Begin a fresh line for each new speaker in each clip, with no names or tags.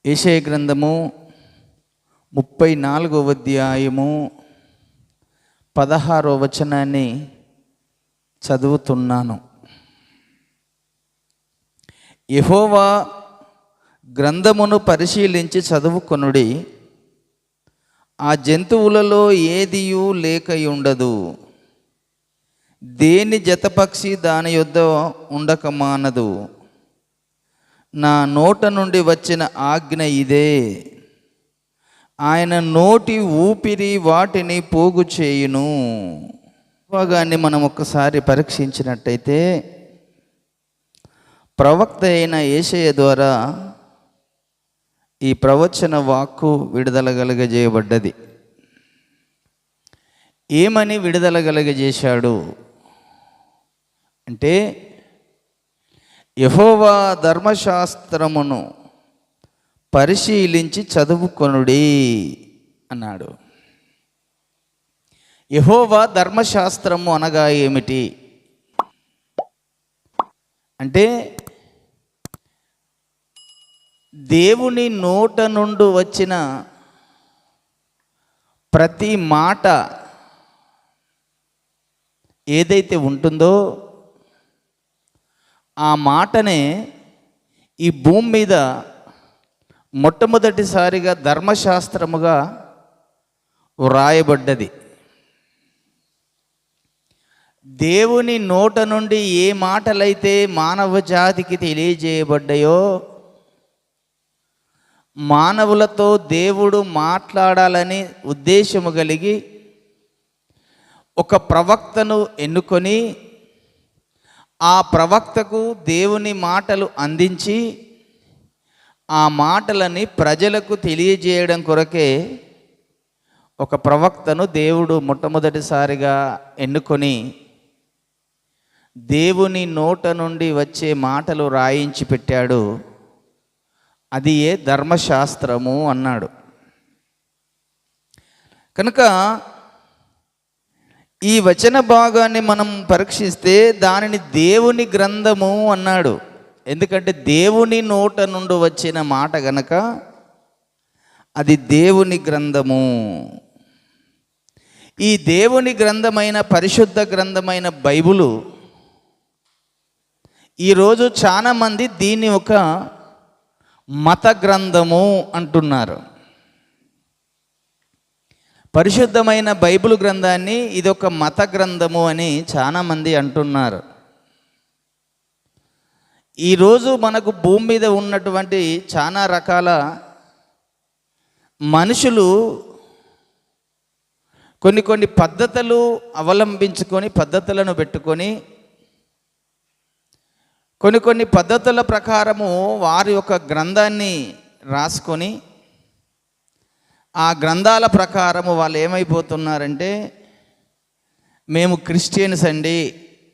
యెషయా గ్రంథము 34వ అధ్యాయము 16వ వచనాన్ని చదువుతున్నాను. యెహోవా గ్రంథమును పరిశీలించి చదువుకొనుడి, ఆ జంతువులలో ఏదియు లేకయుండదు, దేని జతపక్షి దాని యొద్ద ఉండక మానదు. నా నోట నుండి వచ్చిన ఆజ్ఞ ఇదే, ఆయన నోటి ఊపిరి వాటిని పోగు చేయును. భాగాన్ని మనం ఒక్కసారి పరీక్షించినట్టయితే ప్రవక్త అయిన యెషయా ద్వారా ఈ ప్రవచన వాక్కు విడుదల కలుగజేయబడ్డది. ఏమని విడుదల కలుగజేశాడు అంటే, యెహోవా ధర్మశాస్త్రమును పరిశీలించి చదువుకొనుడి అన్నాడు. యెహోవా ధర్మశాస్త్రము అనగా ఏమిటి అంటే, దేవుని నోట నుండి వచ్చిన ప్రతి మాట ఏదైతే ఉంటుందో ఆ మాటనే ఈ భూమి మీద మొట్టమొదటిసారిగా ధర్మశాస్త్రముగా వ్రాయబడ్డది. దేవుని నోట నుండి ఏ మాటలైతే మానవ జాతికి తెలియజేయబడ్డాయో, మానవులతో దేవుడు మాట్లాడాలని ఉద్దేశము కలిగి ఒక ప్రవక్తను ఎన్నుకొని ఆ ప్రవక్తకు దేవుని మాటలు అందించి ఆ మాటలని ప్రజలకు తెలియజేయడం కొరకే ఒక ప్రవక్తను దేవుడు మొట్టమొదటిసారిగా ఎన్నుకొని దేవుని నోట నుండి వచ్చే మాటలు రాయించి పెట్టాడు. అది ఏ ధర్మశాస్త్రము అన్నాడు. కనుక ఈ వచన భాగాన్ని మనం పరీక్షిస్తే దానిని దేవుని గ్రంథము అన్నాడు. ఎందుకంటే దేవుని నోట నుండి వచ్చిన మాట గనక అది దేవుని గ్రంథము. ఈ దేవుని గ్రంథమైన పరిశుద్ధ గ్రంథమైన బైబిలు ఈరోజు చాలామంది దీన్ని ఒక మత గ్రంథము అంటున్నారు. పరిశుద్ధమైన బైబిల్ గ్రంథాన్ని ఇదొక మత గ్రంథము అని చాలామంది అంటున్నారు. ఈరోజు మనకు భూమి మీద ఉన్నటువంటి చాలా రకాల మనుషులు కొన్ని పద్ధతులు అవలంబించుకొని పద్ధతులను పెట్టుకొని కొన్ని పద్ధతుల ప్రకారము వారి యొక్క గ్రంథాన్ని రాసుకొని ఆ గ్రంథాల ప్రకారము వాళ్ళు ఏమైపోతున్నారంటే, మేము క్రిస్టియన్స్ అండి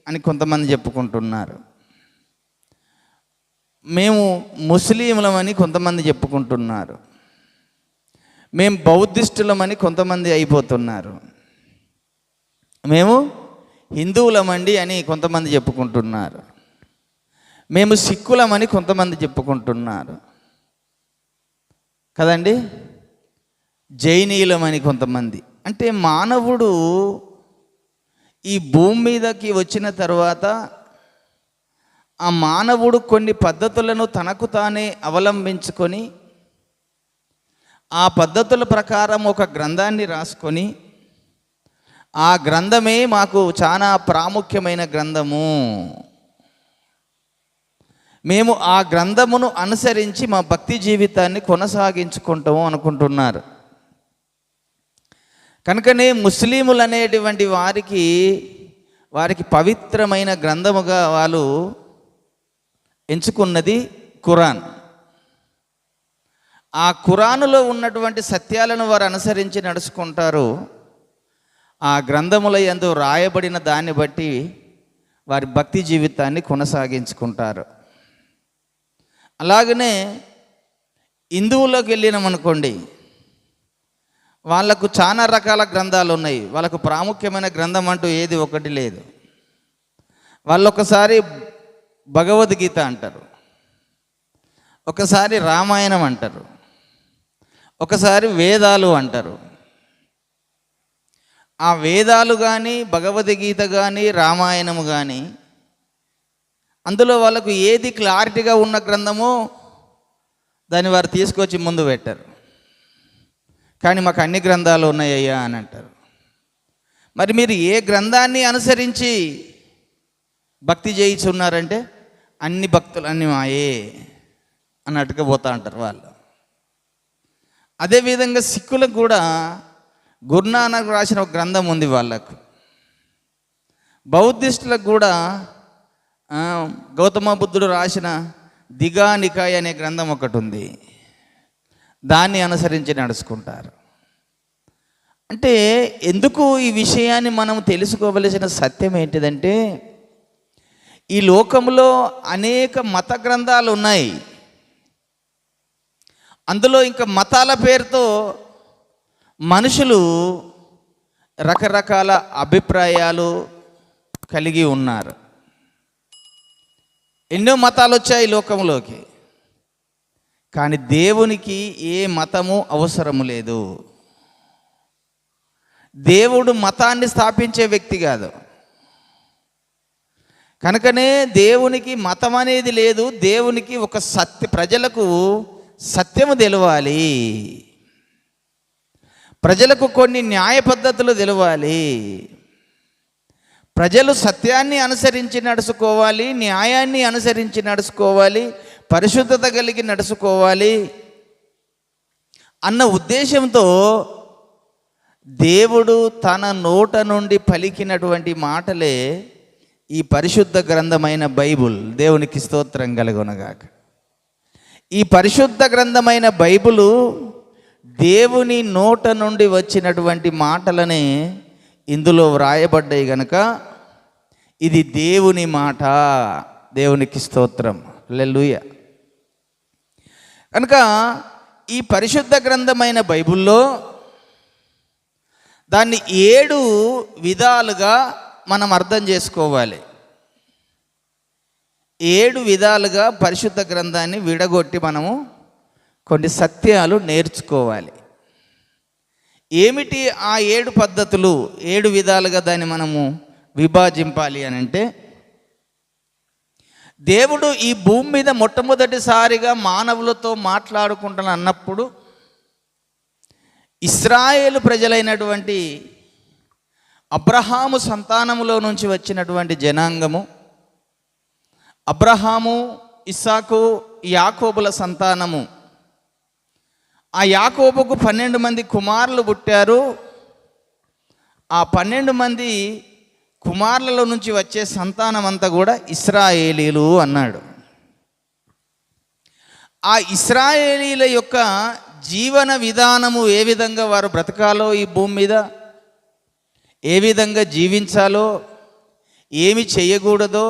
అని కొంతమంది చెప్పుకుంటున్నారు, మేము ముస్లింలమని కొంతమంది చెప్పుకుంటున్నారు, మేము బౌద్ధిస్టులమని కొంతమంది అయిపోతున్నారు, మేము హిందువులమండి అని కొంతమంది చెప్పుకుంటున్నారు, మేము సిక్కులమని కొంతమంది చెప్పుకుంటున్నారు కదండి, జైనీయులమని కొంతమంది. అంటే మానవుడు ఈ భూమి మీదకి వచ్చిన తర్వాత ఆ మానవుడు కొన్ని పద్ధతులను తనకు తానే అవలంబించుకొని ఆ పద్ధతుల ప్రకారం ఒక గ్రంథాన్ని రాసుకొని ఆ గ్రంథమే మాకు చాలా ప్రాముఖ్యమైన గ్రంథము, మేము ఆ గ్రంథమును అనుసరించి మా భక్తి జీవితాన్ని కొనసాగించుకుంటాము అనుకుంటున్నారు. కనుకనే ముస్లిములు అనేటువంటి వారికి పవిత్రమైన గ్రంథముగా వాళ్ళు ఎంచుకున్నది ఖురాన్. ఆ ఖురానులో ఉన్నటువంటి సత్యాలను వారు అనుసరించి నడుచుకుంటారు. ఆ గ్రంథముల యందు రాయబడిన దాన్ని బట్టి వారి భక్తి జీవితాన్ని కొనసాగించుకుంటారు. అలాగనే హిందువులోకి వెళ్ళినామనుకోండి, వాళ్ళకు చాలా రకాల గ్రంథాలు ఉన్నాయి. వాళ్ళకు ప్రాముఖ్యమైన గ్రంథం అంటూ ఏది ఒకటి లేదు. వాళ్ళు ఒకసారి భగవద్గీత అంటారు, ఒకసారి రామాయణం అంటారు, ఒకసారి వేదాలు అంటారు. ఆ వేదాలు కానీ, భగవద్గీత కానీ, రామాయణము కానీ, అందులో వాళ్ళకు ఏది క్లారిటీగా ఉన్న గ్రంథమో దాన్ని వారు తీసుకొచ్చి ముందు పెట్టారు. కానీ మాకు అన్ని గ్రంథాలు ఉన్నాయ్యా అని అంటారు. మరి మీరు ఏ గ్రంథాన్ని అనుసరించి భక్తి చేయించున్నారంటే అన్ని భక్తులు అన్ని మాయే అన్నట్టుగా పోతా అంటారు వాళ్ళు. అదేవిధంగా సిక్కులకు కూడా గురునానక్ రాసిన ఒక గ్రంథం ఉంది వాళ్ళకు. బౌద్ధిస్టులకు కూడా గౌతమ బుద్ధుడు రాసిన దిగానికాయ అనే గ్రంథం ఒకటి ఉంది. దాన్ని అనుసరించి నడుచుకుంటారు. అంటే ఎందుకు ఈ విషయాన్ని మనం తెలుసుకోవలసిన సత్యం ఏంటిదంటే, ఈ లోకంలో అనేక మత గ్రంథాలు ఉన్నాయి. అందులో ఇంకా మతాల పేరుతో మనుషులు రకరకాల అభిప్రాయాలు కలిగి ఉన్నారు. ఎన్నో మతాలు వచ్చాయి లోకంలోకి, కానీ దేవునికి ఏ మతము అవసరము లేదు. దేవుడు మతాన్ని స్థాపించే వ్యక్తి కాదు. కనుకనే దేవునికి మతం అనేది లేదు. దేవునికి ఒక ప్రజలకు సత్యము తెలవాలి, ప్రజలకు కొన్ని న్యాయ పద్ధతులు తెలవాలి, ప్రజలు సత్యాన్ని అనుసరించి నడుచుకోవాలి, న్యాయాన్ని అనుసరించి నడుచుకోవాలి, పరిశుద్ధత కలిగి నడుచుకోవాలి అన్న ఉద్దేశంతో దేవుడు తన నోట నుండి పలికినటువంటి మాటలే ఈ పరిశుద్ధ గ్రంథమైన బైబుల్. దేవునికి స్తోత్రం కలుగునగాక. ఈ పరిశుద్ధ గ్రంథమైన బైబులు దేవుని నోట నుండి వచ్చినటువంటి మాటలనే ఇందులో వ్రాయబడ్డాయి గనుక ఇది దేవుని మాట. దేవునికి స్తోత్రం, హల్లెలూయా. కనుక ఈ పరిశుద్ధ గ్రంథమైన బైబుల్లో దాన్ని 7 విధాలుగా మనం అర్థం చేసుకోవాలి. 7 విధాలుగా పరిశుద్ధ గ్రంథాన్ని విడగొట్టి మనము కొన్ని సత్యాలు నేర్చుకోవాలి. ఏమిటి ఆ 7 పద్ధతులు, 7 విధాలుగా దాన్ని మనము విభజింపాలి అని అంటే, దేవుడు ఈ భూమి మీద మొట్టమొదటిసారిగా మానవులతో మాట్లాడుకుంటాను అన్నప్పుడు ఇశ్రాయేలు ప్రజలైనటువంటి అబ్రహాము సంతానములో నుంచి వచ్చినటువంటి జనాంగము, అబ్రహాము, ఇస్సాకు, యాకోబుల సంతానము. ఆ యాకోబుకు 12 మంది కుమారులు పుట్టారు. ఆ 12 మంది కుమారులలో నుంచి వచ్చే సంతానం అంతా కూడా ఇశ్రాయేలీలు అన్నాడు. ఆ ఇశ్రాయేలీల యొక్క జీవన విధానము, ఏ విధంగా వారు బ్రతకాలో, ఈ భూమి మీద ఏ విధంగా జీవించాలో, ఏమి చేయకూడదో,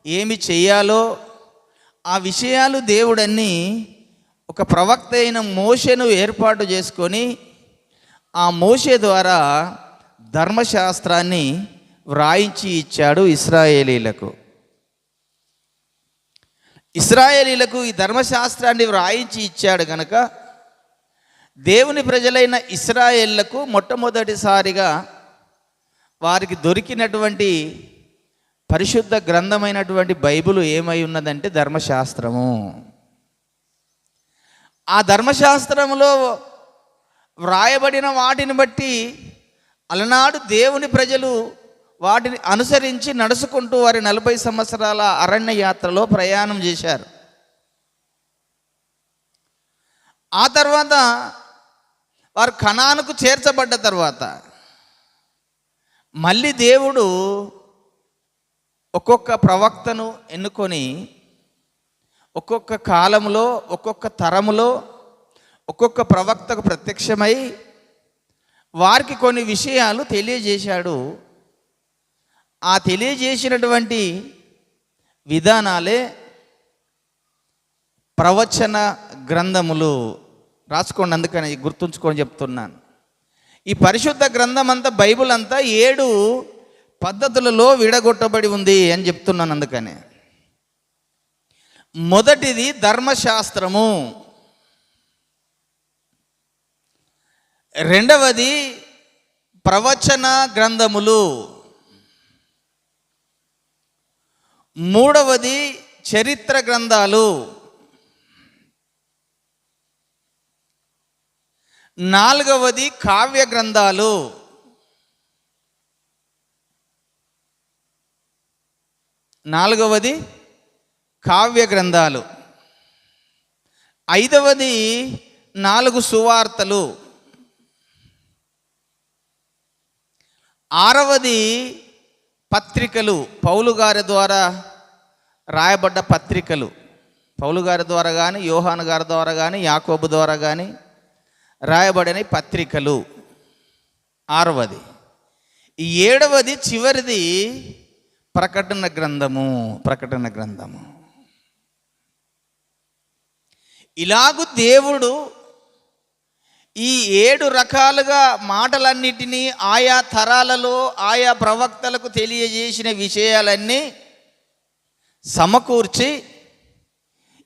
ఏమి చెయ్యాలో, ఆ విషయాలు దేవుడన్నీ ఒక ప్రవక్త అయిన మోషేను ఏర్పాటు చేసుకొని ఆ మోషే ద్వారా ధర్మశాస్త్రాన్ని వ్రాయించి ఇచ్చాడు ఇశ్రాయేలీలకు. ఇశ్రాయేలీలకు ఈ ధర్మశాస్త్రాన్ని వ్రాయించి ఇచ్చాడు కనుక దేవుని ప్రజలైన ఇశ్రాయేళ్లకు మొట్టమొదటిసారిగా వారికి దొరికినటువంటి పరిశుద్ధ గ్రంథమైనటువంటి బైబిల్ ఏమై ఉన్నదంటే ధర్మశాస్త్రము. ఆ ధర్మశాస్త్రములో వ్రాయబడిన వాటిని బట్టి అలనాడు దేవుని ప్రజలు వాటిని అనుసరించి నడుచుకుంటూ వారి 40 సంవత్సరాల అరణ్య యాత్రలో ప్రయాణం చేశారు. ఆ తర్వాత వారు కనానుకు చేర్చబడ్డ తర్వాత మళ్ళీ దేవుడు ఒక్కొక్క ప్రవక్తను ఎన్నుకొని ఒక్కొక్క కాలంలో, ఒక్కొక్క తరములో ఒక్కొక్క ప్రవక్తకు ప్రత్యక్షమై వారికి కొన్ని విషయాలు తెలియజేశాడు. ఆ తెలియజేసినటువంటి విధానాలే ప్రవచన గ్రంథములు. రాసుకోండి, అందుకని గుర్తుంచుకొని చెప్తున్నాను. ఈ పరిశుద్ధ గ్రంథం అంతా, బైబిల్ అంతా 7 పద్ధతులలో విడగొట్టబడి ఉంది అని చెప్తున్నాను. అందుకనే మొదటిది ధర్మశాస్త్రము. రెండవది ప్రవచన గ్రంథములు. మూడవది చరిత్ర గ్రంథాలు. నాలుగవది కావ్య గ్రంథాలు. నాలుగవది కావ్య గ్రంథాలు. ఐదవది 4 సువార్తలు. ఆరవది పత్రికలు, పౌలు గారి ద్వారా రాయబడ్డ పత్రికలు. పౌలు గారి ద్వారా కానీ, యోహాను గారి ద్వారా కానీ, యాకోబు ద్వారా కానీ రాయబడిన పత్రికలు. ఆరవది. ఏడవది చివరిది ప్రకటన గ్రంథము. ప్రకటన గ్రంథము. ఇలాగూ దేవుడు ఈ 7 రకాలుగా మాటలన్నిటినీ ఆయా తరాలలో ఆయా ప్రవక్తలకు తెలియజేసిన విషయాలన్నీ సమకూర్చి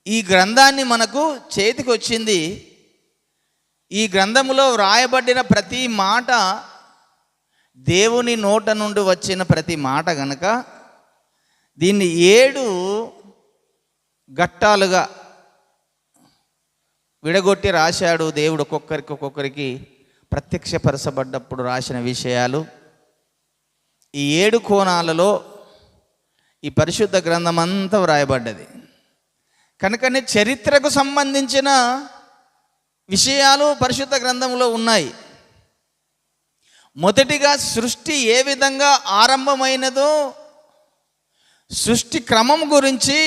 ఈ గ్రంథాన్ని మనకు చేతికి వచ్చింది. ఈ గ్రంథములో వ్రాయబడిన ప్రతి మాట దేవుని నోట నుండి వచ్చిన ప్రతి మాట గనక దీన్ని 7 ఘట్టాలుగా విడగొట్టి రాశాడు దేవుడు. ఒక్కొక్కరికి ప్రత్యక్షపరచబడ్డప్పుడు రాసిన విషయాలు ఈ 7 కోణాలలో ఈ పరిశుద్ధ గ్రంథం అంతా వ్రాయబడ్డది. కనుకనే చరిత్రకు సంబంధించిన విషయాలు పరిశుద్ధ గ్రంథంలో ఉన్నాయి. మొదటిగా సృష్టి ఏ విధంగా ఆరంభమైనదో సృష్టి క్రమం గురించి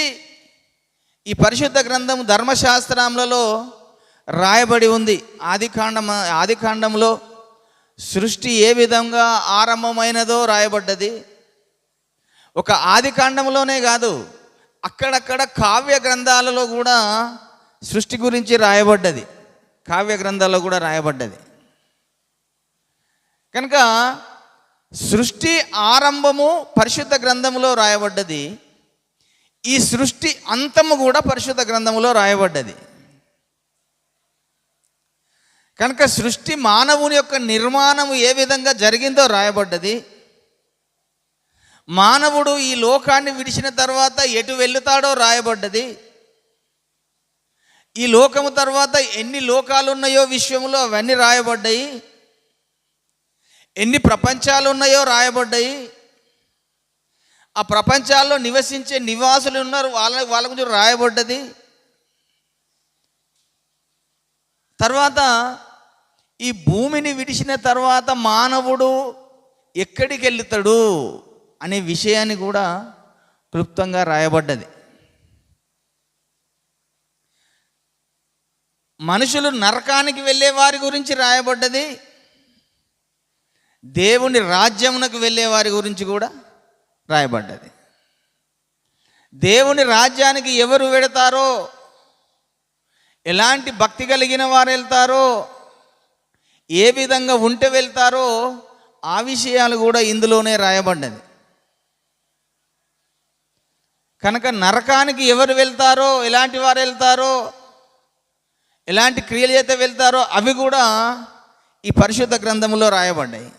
ఈ పరిశుద్ధ గ్రంథం ధర్మశాస్త్రములలో రాయబడి ఉంది. ఆదికాండంలో సృష్టి ఏ విధంగా ఆరంభమైనదో రాయబడ్డది. ఒక ఆదికాండంలోనే కాదు, అక్కడక్కడ కావ్య గ్రంథాలలో కూడా సృష్టి గురించి రాయబడ్డది. కావ్య గ్రంథాల్లో కూడా రాయబడ్డది. కనుక సృష్టి ఆరంభము పరిశుద్ధ గ్రంథములో రాయబడ్డది. ఈ సృష్టి అంతము కూడా పరిశుద్ధ గ్రంథములో రాయబడ్డది. కనుక సృష్టి మానవుని యొక్క నిర్మాణము ఏ విధంగా జరిగిందో రాయబడ్డది. మానవుడు ఈ లోకాన్ని విడిచిన తర్వాత ఎటు వెళుతాడో రాయబడ్డది. ఈ లోకము తర్వాత ఎన్ని లోకాలు ఉన్నాయో విశ్వములో అవన్నీ రాయబడ్డాయి. ఎన్ని ప్రపంచాలు ఉన్నాయో రాయబడ్డాయి. ఆ ప్రపంచాల్లో నివసించే నివాసులు ఉన్నారు, వాళ్ళ గురించి రాయబడ్డది. తర్వాత ఈ భూమిని విడిచిన తర్వాత మానవుడు ఎక్కడికి వెళ్తాడు అనే విషయాన్ని కూడా క్లుప్తంగా రాయబడ్డది. మనుషులు నరకానికి వెళ్ళే వారి గురించి రాయబడ్డది. దేవుని రాజ్యమునకు వెళ్ళే వారి గురించి కూడా రాయబడ్డది. దేవుని రాజ్యానికి ఎవరు వెడతారో, ఎలాంటి భక్తి కలిగిన వారు వెళ్తారో, ఏ విధంగా ఉంటే వెళ్తారో ఆ విషయాలు కూడా ఇందులోనే రాయబడ్డది. కనుక నరకానికి ఎవరు వెళ్తారో, ఎలాంటి వారు వెళ్తారో, ఎలాంటి క్రియలు చేత వెళ్తారో అవి కూడా ఈ పరిశుద్ధ గ్రంథంలో రాయబడ్డాయి.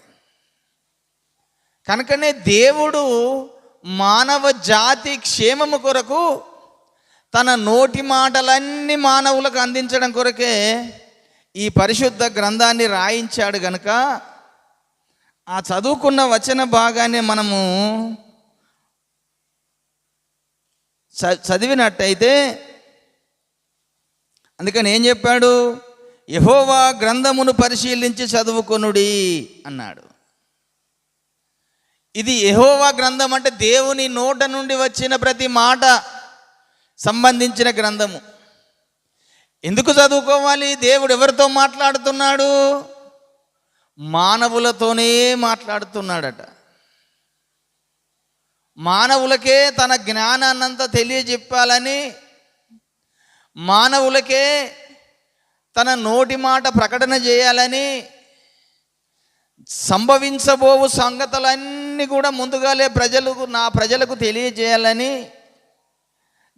కనుకనే దేవుడు మానవ జాతి క్షేమము కొరకు తన నోటి మాటలన్నీ మానవులకు అందించడం కొరకే ఈ పరిశుద్ధ గ్రంథాన్ని రాయించాడు. గనుక ఆ చదువుకున్న వచన భాగాన్ని మనము చదివినట్టయితే, అందుకని ఏం చెప్పాడు? యెహోవా గ్రంథమును పరిశీలించి చదువుకొనుడి అన్నాడు. ఇది యెహోవా గ్రంథం అంటే దేవుని నోట నుండి వచ్చిన ప్రతి మాట సంబంధించిన గ్రంథము. ఎందుకు చదువుకోవాలి? దేవుడు ఎవరితో మాట్లాడుతున్నాడు? మానవులతోనే మాట్లాడుతున్నాడట. మానవులకే తన జ్ఞానాన్నంతా తెలియజెప్పాలని, మానవులకే తన నోటి మాట ప్రకటన చేయాలని, సంభవించబోవు సంగతులన్నీ కూడా ముందుగాలే నా ప్రజలకు తెలియజేయాలని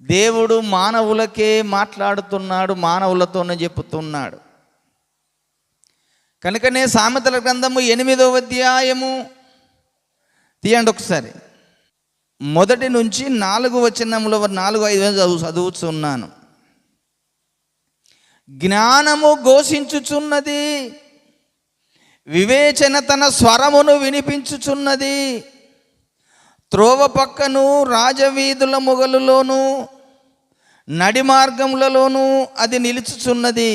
దేవుడు మానవులకే మాట్లాడుతున్నాడు, మానవులతోనే చెప్పుతున్నాడు. కనుకనే సామెతల గ్రంథము 8వ అధ్యాయము తీయండి ఒకసారి, 1 నుంచి 4 వచనముల 4-5 చదువుతున్నాను. జ్ఞానము ఘోషించుచున్నది, వివేచన తన స్వరమును వినిపించుచున్నది. త్రోవ పక్కను రాజవీధుల మొగలులోను నడి మార్గములలోనూ అది నిలుచుచున్నది.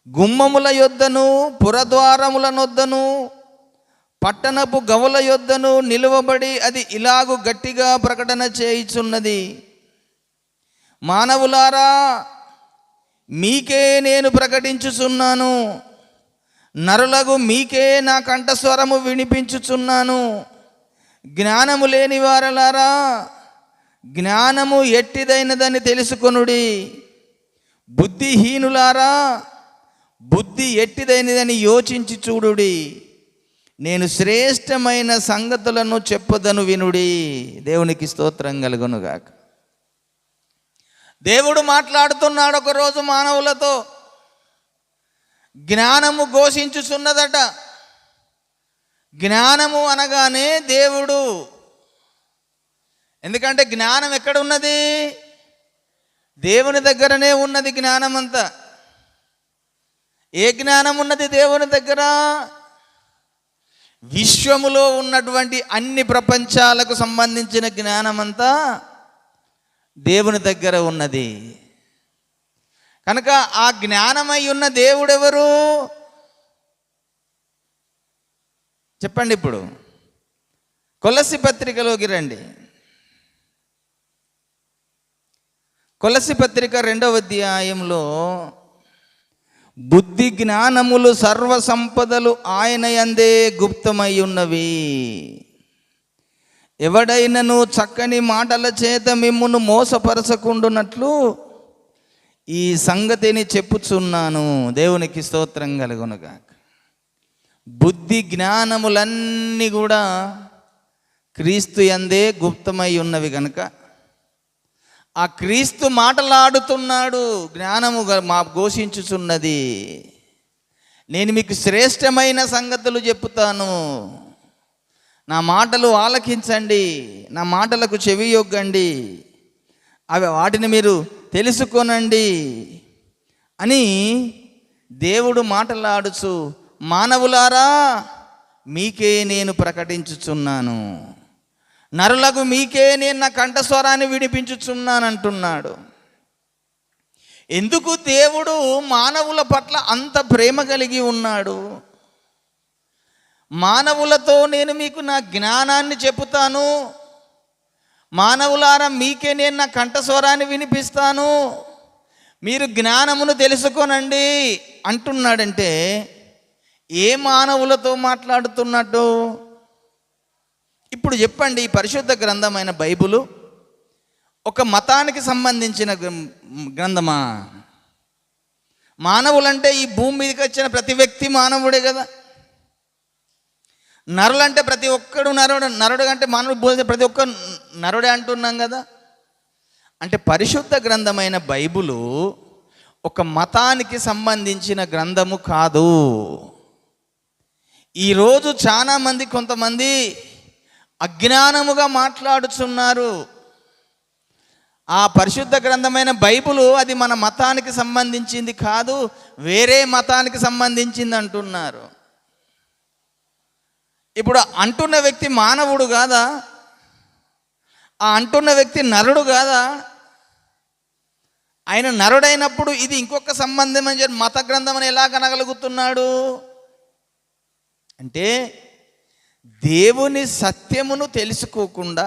గుమ్మముల యొద్దను పురద్వారముల నొద్దను పట్టణపు గవుల యొద్దను నిలువబడి అది ఇలాగు గట్టిగా ప్రకటన చేయుచున్నది. మానవులారా, మీకే నేను ప్రకటించుచున్నాను, నరులకు మీకే నా కంఠస్వరము వినిపించుచున్నాను. జ్ఞానము లేని వారలారా, జ్ఞానము ఎట్టిదైనదని తెలుసుకొనుడి. బుద్ధిహీనులారా, బుద్ధి ఎట్టిదైనదని యోచించి చూడుడి. నేను శ్రేష్టమైన సంగతులను చెప్పదను వినుడి. దేవునికి స్తోత్రం కలుగునుగాక. దేవుడు మాట్లాడుతున్నాడు ఒకరోజు మానవులతో. జ్ఞానము ఘోషించుచున్నదట. జ్ఞానము అనగానే దేవుడు. ఎందుకంటే జ్ఞానం ఎక్కడ ఉన్నది? దేవుని దగ్గరనే ఉన్నది జ్ఞానం అంతా. ఏ జ్ఞానం ఉన్నది దేవుని దగ్గర? విశ్వములో ఉన్నటువంటి అన్ని ప్రపంచాలకు సంబంధించిన జ్ఞానమంతా దేవుని దగ్గర ఉన్నది. కనుక ఆ జ్ఞానమై ఉన్న దేవుడెవరు చెప్పండి? ఇప్పుడు కొలస్సీ పత్రికలోకి రండి. కొలస్సీ పత్రిక 2వ అధ్యాయంలో బుద్ధి జ్ఞానములు సర్వ సంపదలు ఆయన యందే గుప్తమై ఉన్నవి. ఎవడైనను చక్కని మాటల చేత మిమ్మును మోసపరచకుండునట్లు ఈ సంగతిని చెప్పుచున్నాను. దేవునికి స్తోత్రం కలుగునుగాక. బుద్ధి జ్ఞానములన్నీ కూడా క్రీస్తు యందే గుప్తమై ఉన్నవి కనుక ఆ క్రీస్తు మాటలాడుతున్నాడు. జ్ఞానము మా ఘోషించుచున్నది. నేను మీకు శ్రేష్టమైన సంగతులు చెప్పుతాను, నా మాటలు ఆలకించండి, నా మాటలకు చెవియొగ్గండి, వాటిని మీరు తెలుసుకొనండి అని దేవుడు మాటలాడుచు, మానవులారా మీకే నేను ప్రకటించుచున్నాను, నరులకు మీకే నేను నా కంఠస్వరాన్ని వినిపించుచున్నాను అంటున్నాడు. ఎందుకు దేవుడు మానవుల పట్ల అంత ప్రేమ కలిగి ఉన్నాడు? మానవులతో నేను మీకు నా జ్ఞానాన్ని చెప్పుతాను, మానవులారా మీకే నేను నా కంఠస్వరాన్ని వినిపిస్తాను, మీరు జ్ఞానమును తెలుసుకొనండి అంటున్నాడంటే ఏ మానవులతో మాట్లాడుతున్నట్టు? ఇప్పుడు చెప్పండి, ఈ పరిశుద్ధ గ్రంథమైన బైబిలు ఒక మతానికి సంబంధించిన గ్రంథమా? మానవులంటే ఈ భూమి మీదకి వచ్చిన ప్రతి వ్యక్తి మానవుడే కదా. నరులంటే ప్రతి ఒక్కడు నరుడు అంటే మానవుడు ప్రతి ఒక్క నరుడే అంటున్నాం కదా. అంటే పరిశుద్ధ గ్రంథమైన బైబిలు ఒక మతానికి సంబంధించిన గ్రంథము కాదు. ఈరోజు చాలామంది కొంతమంది అజ్ఞానముగా మాట్లాడుచున్నారు. ఆ పరిశుద్ధ గ్రంథమైన బైబిలు అది మన మతానికి సంబంధించింది కాదు, వేరే మతానికి సంబంధించింది అంటున్నారు. ఇప్పుడు అంటున్న వ్యక్తి మానవుడు కాదా? ఆ అంటున్న వ్యక్తి నరుడు కాదా? ఆయన నరుడైనప్పుడు ఇది ఇంకొక సంబంధం అని చెప్పి మత గ్రంథం అని ఎలా కనగలుగుతున్నాడు? అంటే దేవుని సత్యమును తెలుసుకోకుండా,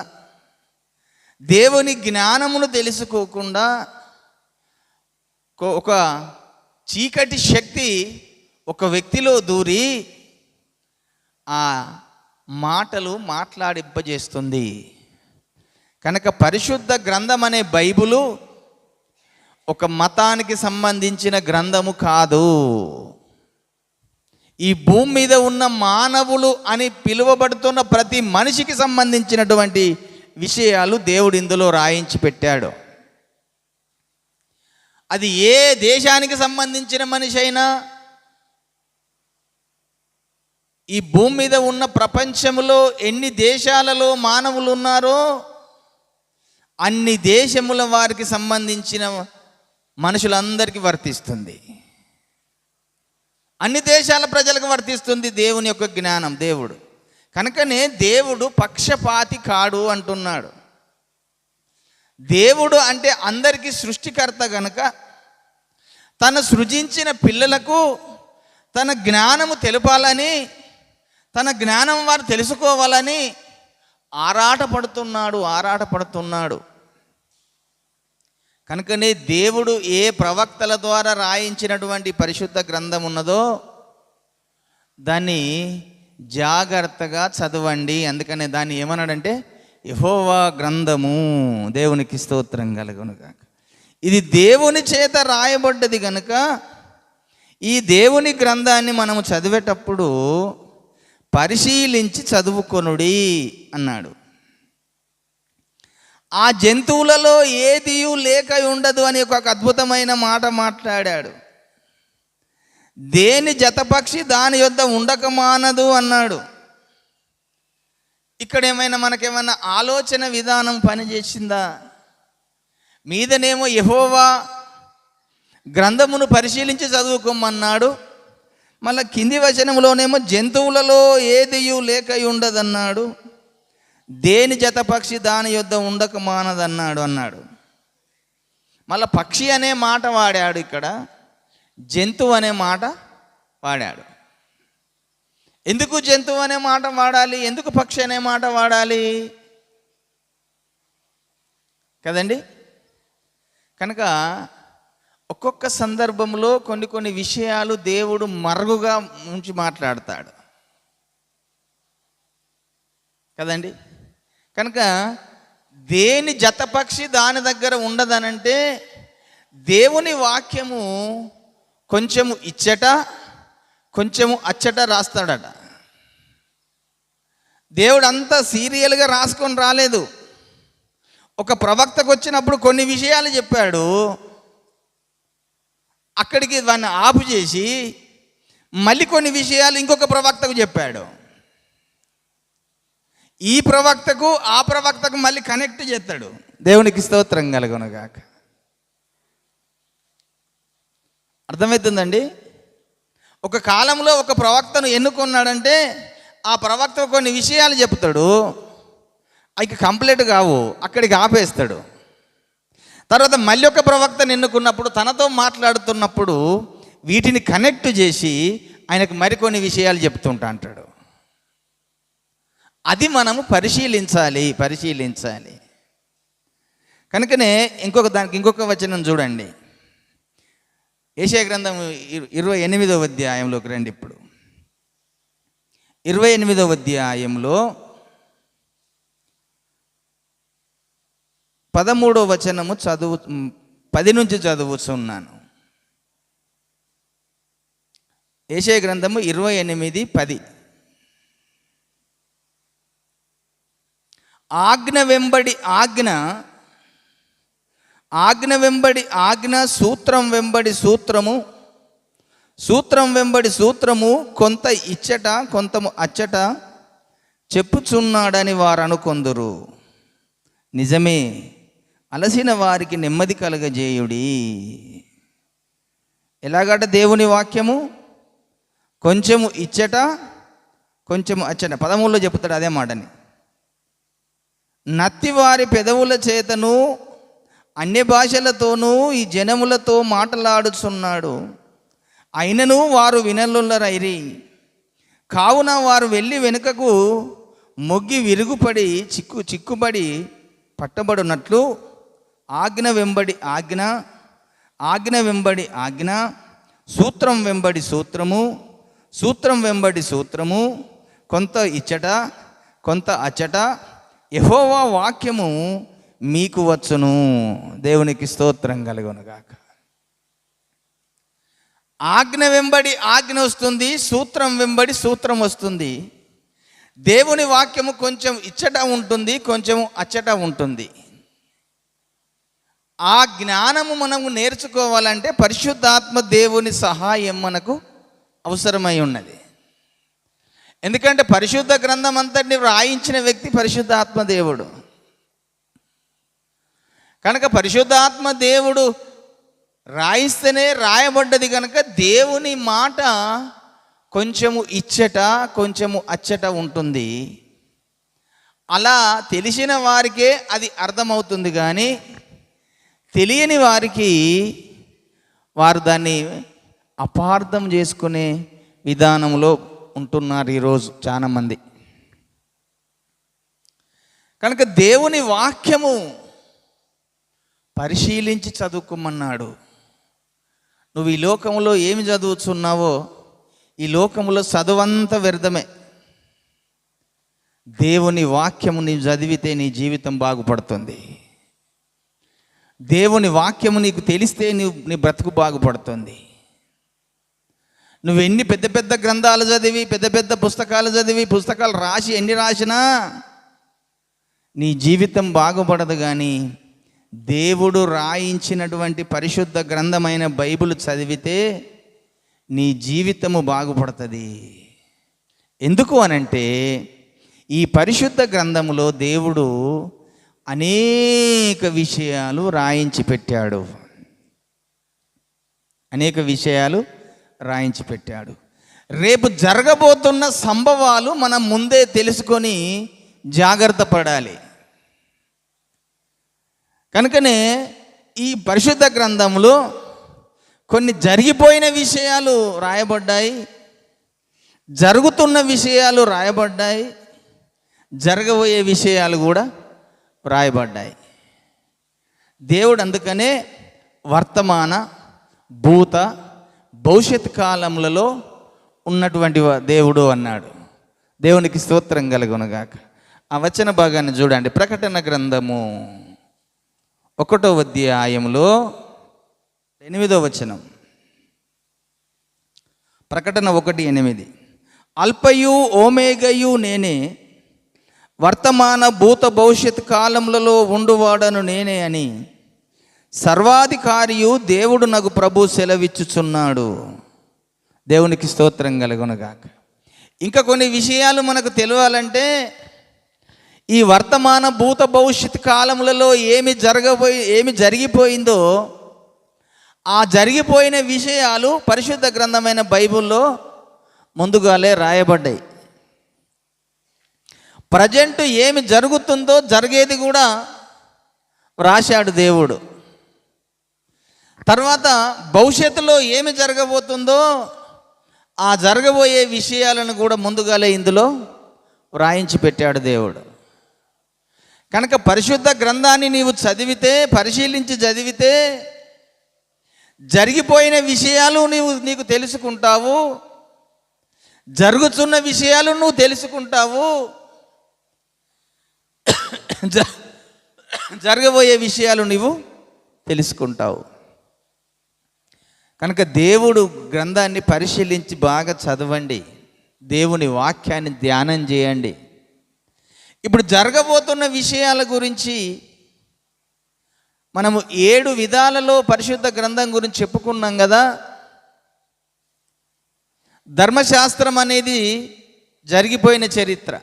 దేవుని జ్ఞానమును తెలుసుకోకుండా ఒక చీకటి శక్తి ఒక వ్యక్తిలో దూరి ఆ మాటలు మాట్లాడింపజేస్తుంది. కనుక పరిశుద్ధ గ్రంథం అనే బైబిలు ఒక మతానికి సంబంధించిన గ్రంథము కాదు. ఈ భూమి మీద ఉన్న మానవులు అని పిలువబడుతున్న ప్రతి మనిషికి సంబంధించినటువంటి విషయాలు దేవుడు ఇందులో రాయించి పెట్టాడు. అది ఏ దేశానికి సంబంధించిన మనిషి అయినా, ఈ భూమి మీద ఉన్న ప్రపంచంలో ఎన్ని దేశాలలో మానవులు ఉన్నారో అన్ని దేశముల వారికి సంబంధించిన మనుషులందరికీ వర్తిస్తుంది. అన్ని దేశాల ప్రజలకు వర్తిస్తుంది దేవుని యొక్క జ్ఞానం. దేవుడు కనుకనే దేవుడు పక్షపాతి కాడు అంటున్నాడు. దేవుడు అంటే అందరికీ సృష్టికర్త గనుక తను సృజించిన పిల్లలకు తన జ్ఞానము తెలపాలని, తన జ్ఞానం వారు తెలుసుకోవాలని ఆరాటపడుతున్నాడు. కనుకనే దేవుడు ఏ ప్రవక్తల ద్వారా రాయించినటువంటి పరిశుద్ధ గ్రంథం ఉన్నదో దాన్ని జాగ్రత్తగా చదవండి. అందుకనే దాన్ని ఏమన్నాడంటే యెహోవా గ్రంథము, దేవునికి స్తోత్రం కలుగును గాక. ఇది దేవుని చేత రాయబడ్డది కనుక ఈ దేవుని గ్రంథాన్ని మనము చదివేటప్పుడు పరిశీలించి చదువుకొనుడి అన్నాడు. ఆ జంతువులలో ఏదియు లేక ఉండదు అని ఒక అద్భుతమైన మాట మాట్లాడాడు. దేని జతపక్షి దాని యొద్ద ఉండక మానదు అన్నాడు. ఇక్కడ మనకేమైనా ఆలోచన విధానం పనిచేసిందా? మీదనేమో యెహోవా గ్రంథమును పరిశీలించి చదువుకోమన్నాడు, మళ్ళీ కింది వచనంలోనేమో జంతువులలో ఏదియు లేక ఉండదన్నాడు, దేని జతపక్షి దాని యొద్ద ఉండక మానదన్నాడు. మళ్ళీ పక్షి అనే మాట వాడాడు, ఇక్కడ జంతువు అనే మాట వాడాడు. ఎందుకు జంతువు అనే మాట వాడాలి, ఎందుకు పక్షి అనే మాట వాడాలి కదండి? కనుక ఒక్కొక్క సందర్భంలో కొన్ని విషయాలు దేవుడు మరుగుగా ఉంచి మాట్లాడతాడు కదండి. కనుక దేని జతపక్షి దాని దగ్గర ఉండదనంటే దేవుని వాక్యము కొంచెము ఇచ్చట కొంచెము అచ్చట రాస్తాడట. దేవుడు అంతా సీరియల్గా రాసుకొని రాలేదు. ఒక ప్రవక్తకు వచ్చినప్పుడు కొన్ని విషయాలు చెప్పాడు, అక్కడికి దాన్ని ఆపు చేసి మళ్ళీ కొన్ని విషయాలు ఇంకొక ప్రవక్తకు చెప్పాడు. ఈ ప్రవక్తకు ఆ ప్రవక్తకు మళ్ళీ కనెక్ట్ చేస్తాడు. దేవునికి స్తోత్రం కలుగును గాక. అర్థమవుతుందండి? ఒక కాలంలో ఒక ప్రవక్తను ఎన్నుకున్నాడంటే ఆ ప్రవక్త కొన్ని విషయాలు చెప్తాడు, అవి కంప్లీట్ కావు, అక్కడికి ఆపేస్తాడు. తర్వాత మళ్ళీ ఒక ప్రవక్తను ఎన్నుకున్నప్పుడు తనతో మాట్లాడుతున్నప్పుడు వీటిని కనెక్ట్ చేసి ఆయనకు మరికొన్ని విషయాలు చెప్తుంటా అంటాడు. అది మనము పరిశీలించాలి. కనుకనే ఇంకొక వచనం చూడండి. యెషయా గ్రంథం 28వ అధ్యాయంలోకి రండి. ఇప్పుడు 28వ అధ్యాయంలో 13వ వచనము 10 నుంచి చదువుతున్నాను. యెషయా గ్రంథము 28:10. ఆజ్ఞ వెంబడి ఆజ్ఞ, సూత్రం వెంబడి సూత్రము, కొంత ఇచ్చట కొంతము అచ్చట చెప్పుచున్నాడని వారు అనుకొందురు. నిజమే, అలసిన వారికి నెమ్మది కలగజేయుడి. ఎలాగట దేవుని వాక్యము? కొంచెము ఇచ్చట కొంచెము అచ్చట. 13లో చెప్తాడు అదే మాటని. నత్తివారి పెదవుల చేతను అన్య భాషలతోనూ ఈ జనములతో మాటలాడుచున్నాడు, అయినను వారు వినలులరైరి. కావున వారు వెళ్ళి వెనుకకు మొగ్గి విరుగుపడి చిక్కుబడి పట్టబడినట్లు ఆజ్ఞ వెంబడి ఆజ్ఞ, సూత్రం వెంబడి సూత్రము, కొంత ఇచ్చట కొంత అచ్చట యెహోవా వాక్యము మీకు వచ్చును. దేవునికి స్తోత్రం కలుగునుగాక. ఆజ్ఞ వెంబడి ఆజ్ఞ వస్తుంది, సూత్రం వెంబడి సూత్రం వస్తుంది. దేవుని వాక్యము కొంచెం ఇచ్చట ఉంటుంది, కొంచెం అచ్చట ఉంటుంది. ఆ జ్ఞానము మనము నేర్చుకోవాలంటే పరిశుద్ధాత్మ దేవుని సహాయం మనకు అవసరమై ఉన్నది. ఎందుకంటే పరిశుద్ధ గ్రంథం అంతటిని రాయించిన వ్యక్తి పరిశుద్ధాత్మ దేవుడు. కనుక పరిశుద్ధాత్మ దేవుడు రాయిస్తేనే రాయబడ్డది. కనుక దేవుని మాట కొంచెము ఇచ్చట కొంచెము అచ్చట ఉంటుంది. అలా తెలిసిన వారికే అది అర్థమవుతుంది, కానీ తెలియని వారికి వారు దాన్ని అపార్థం చేసుకునే విధానంలో ఉంటున్నారు ఈరోజు చాలామంది. కనుక దేవుని వాక్యము పరిశీలించి చదువుకోమన్నాడు. నువ్వు ఈ లోకంలో ఏమి చదువుతున్నావో ఈ లోకంలో చదువంతా వ్యర్థమే. దేవుని వాక్యము నీవు చదివితే నీ జీవితం బాగుపడుతుంది. దేవుని వాక్యము నీకు తెలిస్తే నీ బ్రతుకు బాగుపడుతుంది. నువ్వు ఎన్ని పెద్ద పెద్ద గ్రంథాలు చదివి పెద్ద పెద్ద పుస్తకాలు చదివి పుస్తకాలు రాసి ఎన్ని రాసినా నీ జీవితం బాగుపడదు. కానీ దేవుడు రాయించినటువంటి పరిశుద్ధ గ్రంథమైన బైబిల్ చదివితే నీ జీవితము బాగుపడుతుంది. ఎందుకు అనంటే ఈ పరిశుద్ధ గ్రంథములో దేవుడు అనేక విషయాలు రాయించి పెట్టాడు. అనేక విషయాలు రాయించి పెట్టాడు. రేపు జరగబోతున్న సంభవాలు మనం ముందే తెలుసుకొని జాగ్రత్త పడాలి. కనుకనే ఈ పరిశుద్ధ గ్రంథంలో కొన్ని జరిగిపోయిన విషయాలు రాయబడ్డాయి, జరుగుతున్న విషయాలు రాయబడ్డాయి, జరగబోయే విషయాలు కూడా రాయబడ్డాయి. దేవుడు అందుకనే వర్తమాన భూత భవిష్యత్ కాలములలో ఉన్నటువంటి దేవుడు అన్నాడు. దేవునికి స్తోత్రం కలుగునుగాక. ఆ వచన భాగాన్ని చూడండి. ప్రకటన గ్రంథము 1వ అధ్యాయములో 8వ వచనం. ప్రకటన 1:8. అల్పయు ఓమేగయు నేనే, వర్తమాన భూత భవిష్యత్ కాలములలో ఉండువాడను నేనే అని సర్వాధికారియు దేవుడు నాకు ప్రభు సెలవిచ్చుచున్నాడు. దేవునికి స్తోత్రం కలుగునుగాక. ఇంకా కొన్ని విషయాలు మనకు తెలియాలంటే ఈ వర్తమాన భూత భవిష్యత్ కాలములలో ఏమి జరిగిపోయిందో ఆ జరిగిపోయిన విషయాలు పరిశుద్ధ గ్రంథమైన బైబిల్లో ముందుగాలే రాయబడ్డాయి. ప్రజెంట్ ఏమి జరుగుతుందో జరిగేది కూడా రాశాడు దేవుడు. తర్వాత భవిష్యత్తులో ఏమి జరగబోతుందో ఆ జరగబోయే విషయాలను కూడా ముందుగాలే ఇందులో వ్రాయించి పెట్టాడు దేవుడు. కనుక పరిశుద్ధ గ్రంథాన్ని నీవు చదివితే, పరిశీలించి చదివితే జరిగిపోయిన విషయాలు నీకు తెలుసుకుంటావు, జరుగుతున్న విషయాలు నువ్వు తెలుసుకుంటావు, జరగబోయే విషయాలు నీవు తెలుసుకుంటావు. కనుక దేవుడు గ్రంథాన్ని పరిశీలించి బాగా చదవండి, దేవుని వాక్యాన్ని ధ్యానం చేయండి. ఇప్పుడు జరగబోతున్న విషయాల గురించి మనము 7 విధాలలో పరిశుద్ధ గ్రంథం గురించి చెప్పుకున్నాం కదా. ధర్మశాస్త్రం అనేది జరిగిపోయిన చరిత్ర,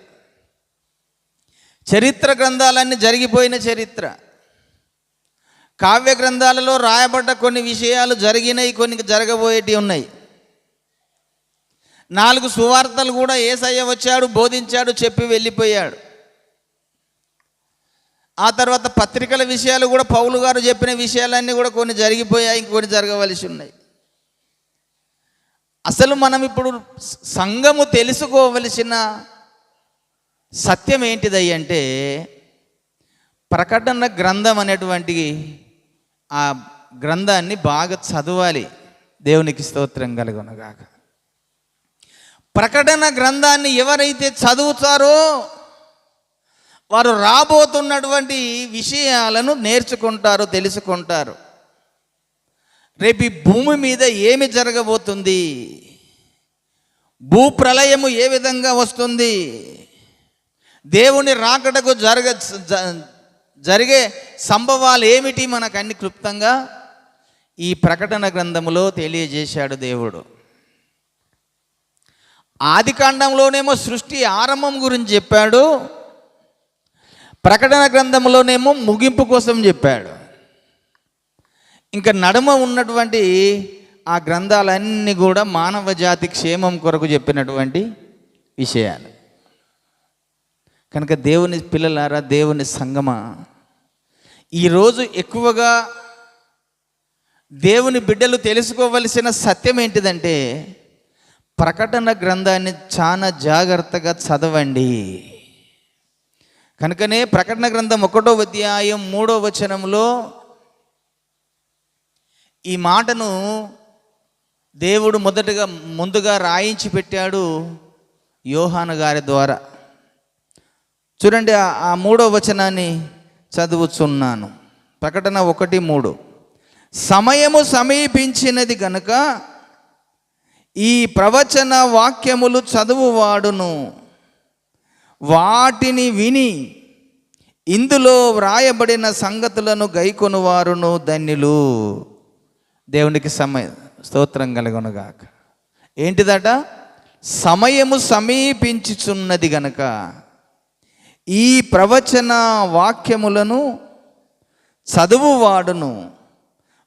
చరిత్ర గ్రంథాలన్నీ జరిగిపోయిన చరిత్ర. కావ్య గ్రంథాలలో రాయబడ్డ కొన్ని విషయాలు జరిగినాయి, కొన్ని జరగబోయేటి ఉన్నాయి. 4 సువార్తలు కూడా యేసయ్య వచ్చాడు, బోధించాడు, చెప్పి వెళ్ళిపోయాడు. ఆ తర్వాత పత్రికల విషయాలు కూడా పౌలు గారు చెప్పిన విషయాలన్నీ కూడా కొన్ని జరిగిపోయాయి, ఇంకొన్ని జరగవలసి ఉన్నాయి. అసలు మనం ఇప్పుడు సంఘము తెలుసుకోవలసిన సత్యం ఏంటిదయ్యి అంటే ప్రకటన గ్రంథం అనేటువంటి ఆ గ్రంథాన్ని బాగా చదవాలి. దేవునికి స్తోత్రం కలుగునుగాక. ప్రకటన గ్రంథాన్ని ఎవరైతే చదువుతారో వారు రాబోతున్నటువంటి విషయాలను నేర్చుకుంటారు, తెలుసుకుంటారు. రేపు ఈ భూమి మీద ఏమి జరగబోతుంది, భూప్రలయము ఏ విధంగా వస్తుంది, దేవుని రాకడకు జరిగే సంభవాలు ఏమిటి, మనకు అన్ని క్లుప్తంగా ఈ ప్రకటన గ్రంథములో తెలియజేశాడు దేవుడు. ఆది కాండంలోనేమో సృష్టి ఆరంభం గురించి చెప్పాడు, ప్రకటన గ్రంథంలోనేమో ముగింపు కోసం చెప్పాడు. ఇంకా నడుమ ఉన్నటువంటి ఆ గ్రంథాలన్నీ కూడా మానవ జాతి క్షేమం కొరకు చెప్పినటువంటి విషయాలు. కనుక దేవుని పిల్లలారా, దేవుని సంగమా, ఈరోజు ఎక్కువగా దేవుని బిడ్డలు తెలుసుకోవలసిన సత్యం ఏంటిదంటే, ప్రకటన గ్రంథాన్ని చాలా జాగ్రత్తగా చదవండి. కనుకనే ప్రకటన గ్రంథం 1వ అధ్యాయం 3వ వచనంలో ఈ మాటను దేవుడు ముందుగా రాయించి పెట్టాడు యోహాను గారి ద్వారా. చూడండి, ఆ 3వ వచనాన్ని చదువుచున్నాను. ప్రకటన 1:3. సమయము సమీపించినది గనుక ఈ ప్రవచన వాక్యములు చదువువాడును వాటిని విని ఇందులో వ్రాయబడిన సంగతులను గైకొనువారును ధన్యులు. దేవునికి స్తోత్రం కలుగునుగాక. ఏంటిదట? సమయము సమీపించుచున్నది గనక ఈ ప్రవచన వాక్యములను చదువువాడును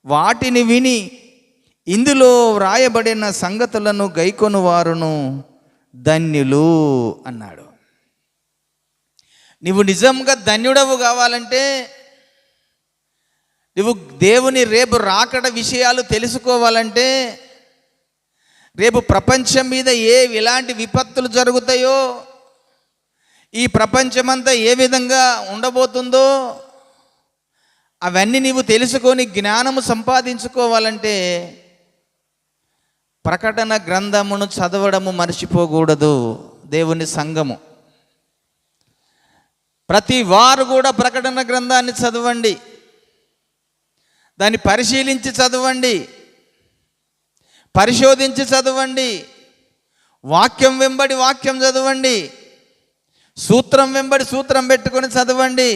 వాటిని విని ఇందులో వ్రాయబడిన సంగతులను గైకొనువారును ధన్యులు అన్నాడు. నువ్వు నిజంగా ధన్యుడవు కావాలంటే, నువ్వు దేవుని రేపు రాకడ విషయాలు తెలుసుకోవాలంటే, రేపు ప్రపంచం మీద ఎలాంటి విపత్తులు జరుగుతాయో, ఈ ప్రపంచమంతా ఏ విధంగా ఉండబోతుందో అవన్నీ నీవు తెలుసుకొని జ్ఞానము సంపాదించుకోవాలంటే ప్రకటన గ్రంథమును చదవడము మర్చిపోకూడదు. దేవుని సంఘము ప్రతి వారు కూడా ప్రకటన గ్రంథాన్ని చదవండి, దాన్ని పరిశీలించి చదవండి, పరిశోధించి చదవండి, వాక్యం వెంబడి వాక్యం చదవండి, సూత్రం వెంబడి సూత్రం పెట్టుకొని చదవండి.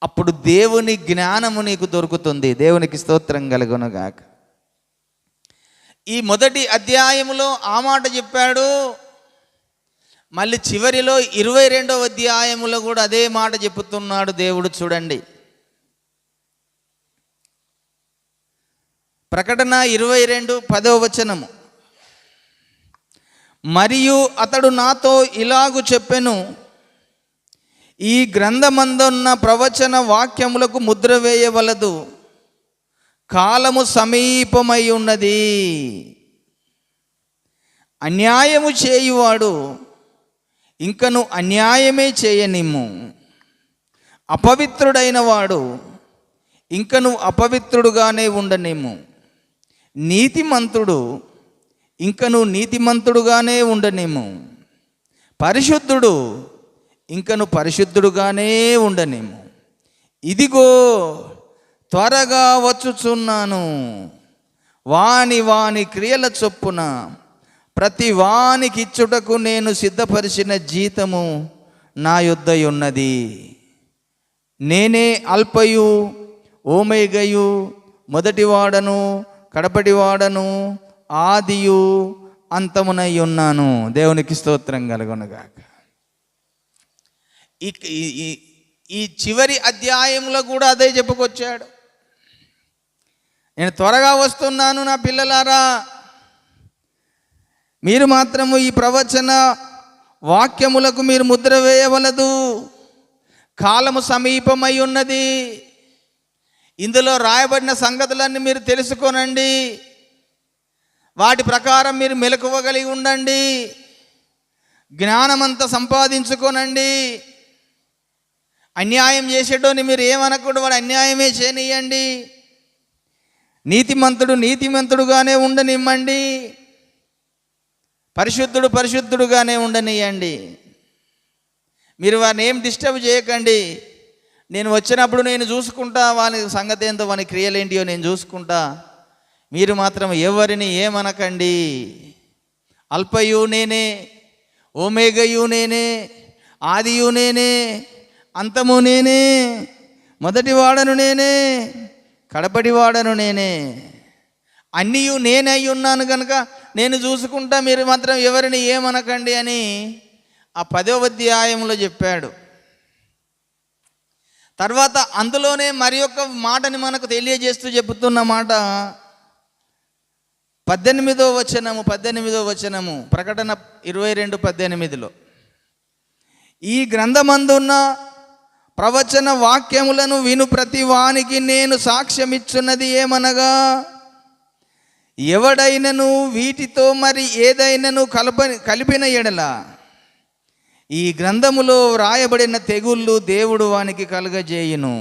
అప్పుడు దేవుని జ్ఞానము నీకు దొరుకుతుంది. దేవునికి స్తోత్రం కలుగునుగాక. ఈ మొదటి అధ్యాయములో ఆ మాట చెప్పాడు, మళ్ళీ చివరిలో 22వ అధ్యాయములో కూడా అదే మాట చెప్తున్నాడు దేవుడు. చూడండి, ప్రకటన 22:10వ వచనము. మరియు అతడు నాతో ఇలాగు చెప్పెను, ఈ గ్రంథమందున్న ప్రవచన వాక్యములకు ముద్ర వేయవలదు, కాలము సమీపమై ఉన్నది. అన్యాయము చేయువాడు ఇంకను అన్యాయమే చేయనిమ్ము, అపవిత్రుడైన వాడు ఇంకను అపవిత్రుడుగానే ఉండనిమ్ము, నీతిమంతుడు ఇంకను నీతిమంతుడుగానే ఉండనిమ్ము, పరిశుద్ధుడు ఇంకను పరిశుద్ధుడుగానే ఉండనిమ్ము. ఇదిగో త్వరగా వచ్చుచున్నాను, వాని క్రియల చొప్పున ప్రతి వానికి ఇచ్చుటకు నేను సిద్ధపరిచిన జీతము నా యొద్ద ఉన్నది. నేనే అల్పయు ఓమేగయు, మొదటివాడను కడపటివాడను, ఆదియు అంతమునై ఉన్నాను. దేవునికి స్తోత్రం కలుగునుగాక. ఈ చివరి అధ్యాయంలో కూడా అదే చెప్పుకొచ్చాడు. నేను త్వరగా వస్తున్నాను నా పిల్లలారా, మీరు మాత్రము ఈ ప్రవచన వాక్యములకు మీరు ముద్ర వేయవలదు, కాలము సమీపమై ఉన్నది. ఇందులో రాయబడిన సంగతులన్నీ మీరు తెలుసుకోనండి, వాటి ప్రకారం మీరు మెలకువగలిగి ఉండండి, జ్ఞానమంతా సంపాదించుకోనండి. అన్యాయం చేసేటోని మీరు ఏమనకూడదు, వాడు అన్యాయమే చేయనియండి. నీతిమంతుడు నీతిమంతుడుగానే ఉండనిమ్మండి, పరిశుద్ధుడు పరిశుద్ధుడుగానే ఉండనియండి. మీరు వారిని ఏం డిస్టర్బ్ చేయకండి. నేను వచ్చినప్పుడు నేను చూసుకుంటా, వాని సంగతి ఏంటో వాని క్రియలేంటియో నేను చూసుకుంటా. మీరు మాత్రం ఎవరిని ఏమనకండి. అల్పయు నేనే, ఓమేగయు నేనే, ఆదియు నేనే, అంతము నేనే, మొదటివాడను నేనే, కడపటివాడను నేనే. అన్నీయు నేనై ఉన్నాను కనుక నేను చూసుకుంటా, మీరు మాత్రం ఎవరిని ఏమనకండి అని ఆ 10వ అధ్యాయంలో చెప్పాడు. తర్వాత అందులోనే మరి ఒక మాటని మనకు తెలియజేస్తూ చెబుతున్న మాట 18వ వచనము ప్రకటన 22:18లో, ఈ గ్రంథమందున్న ప్రవచన వాక్యములను విను ప్రతి వానికి నేను సాక్ష్యమిచ్చున్నది ఏమనగా, ఎవడైనను వీటితో మరి ఏదైనను కలిపిన ఎడల ఈ గ్రంథములో వ్రాయబడిన తెగుళ్ళు దేవుడు వానికి కలుగజేయును.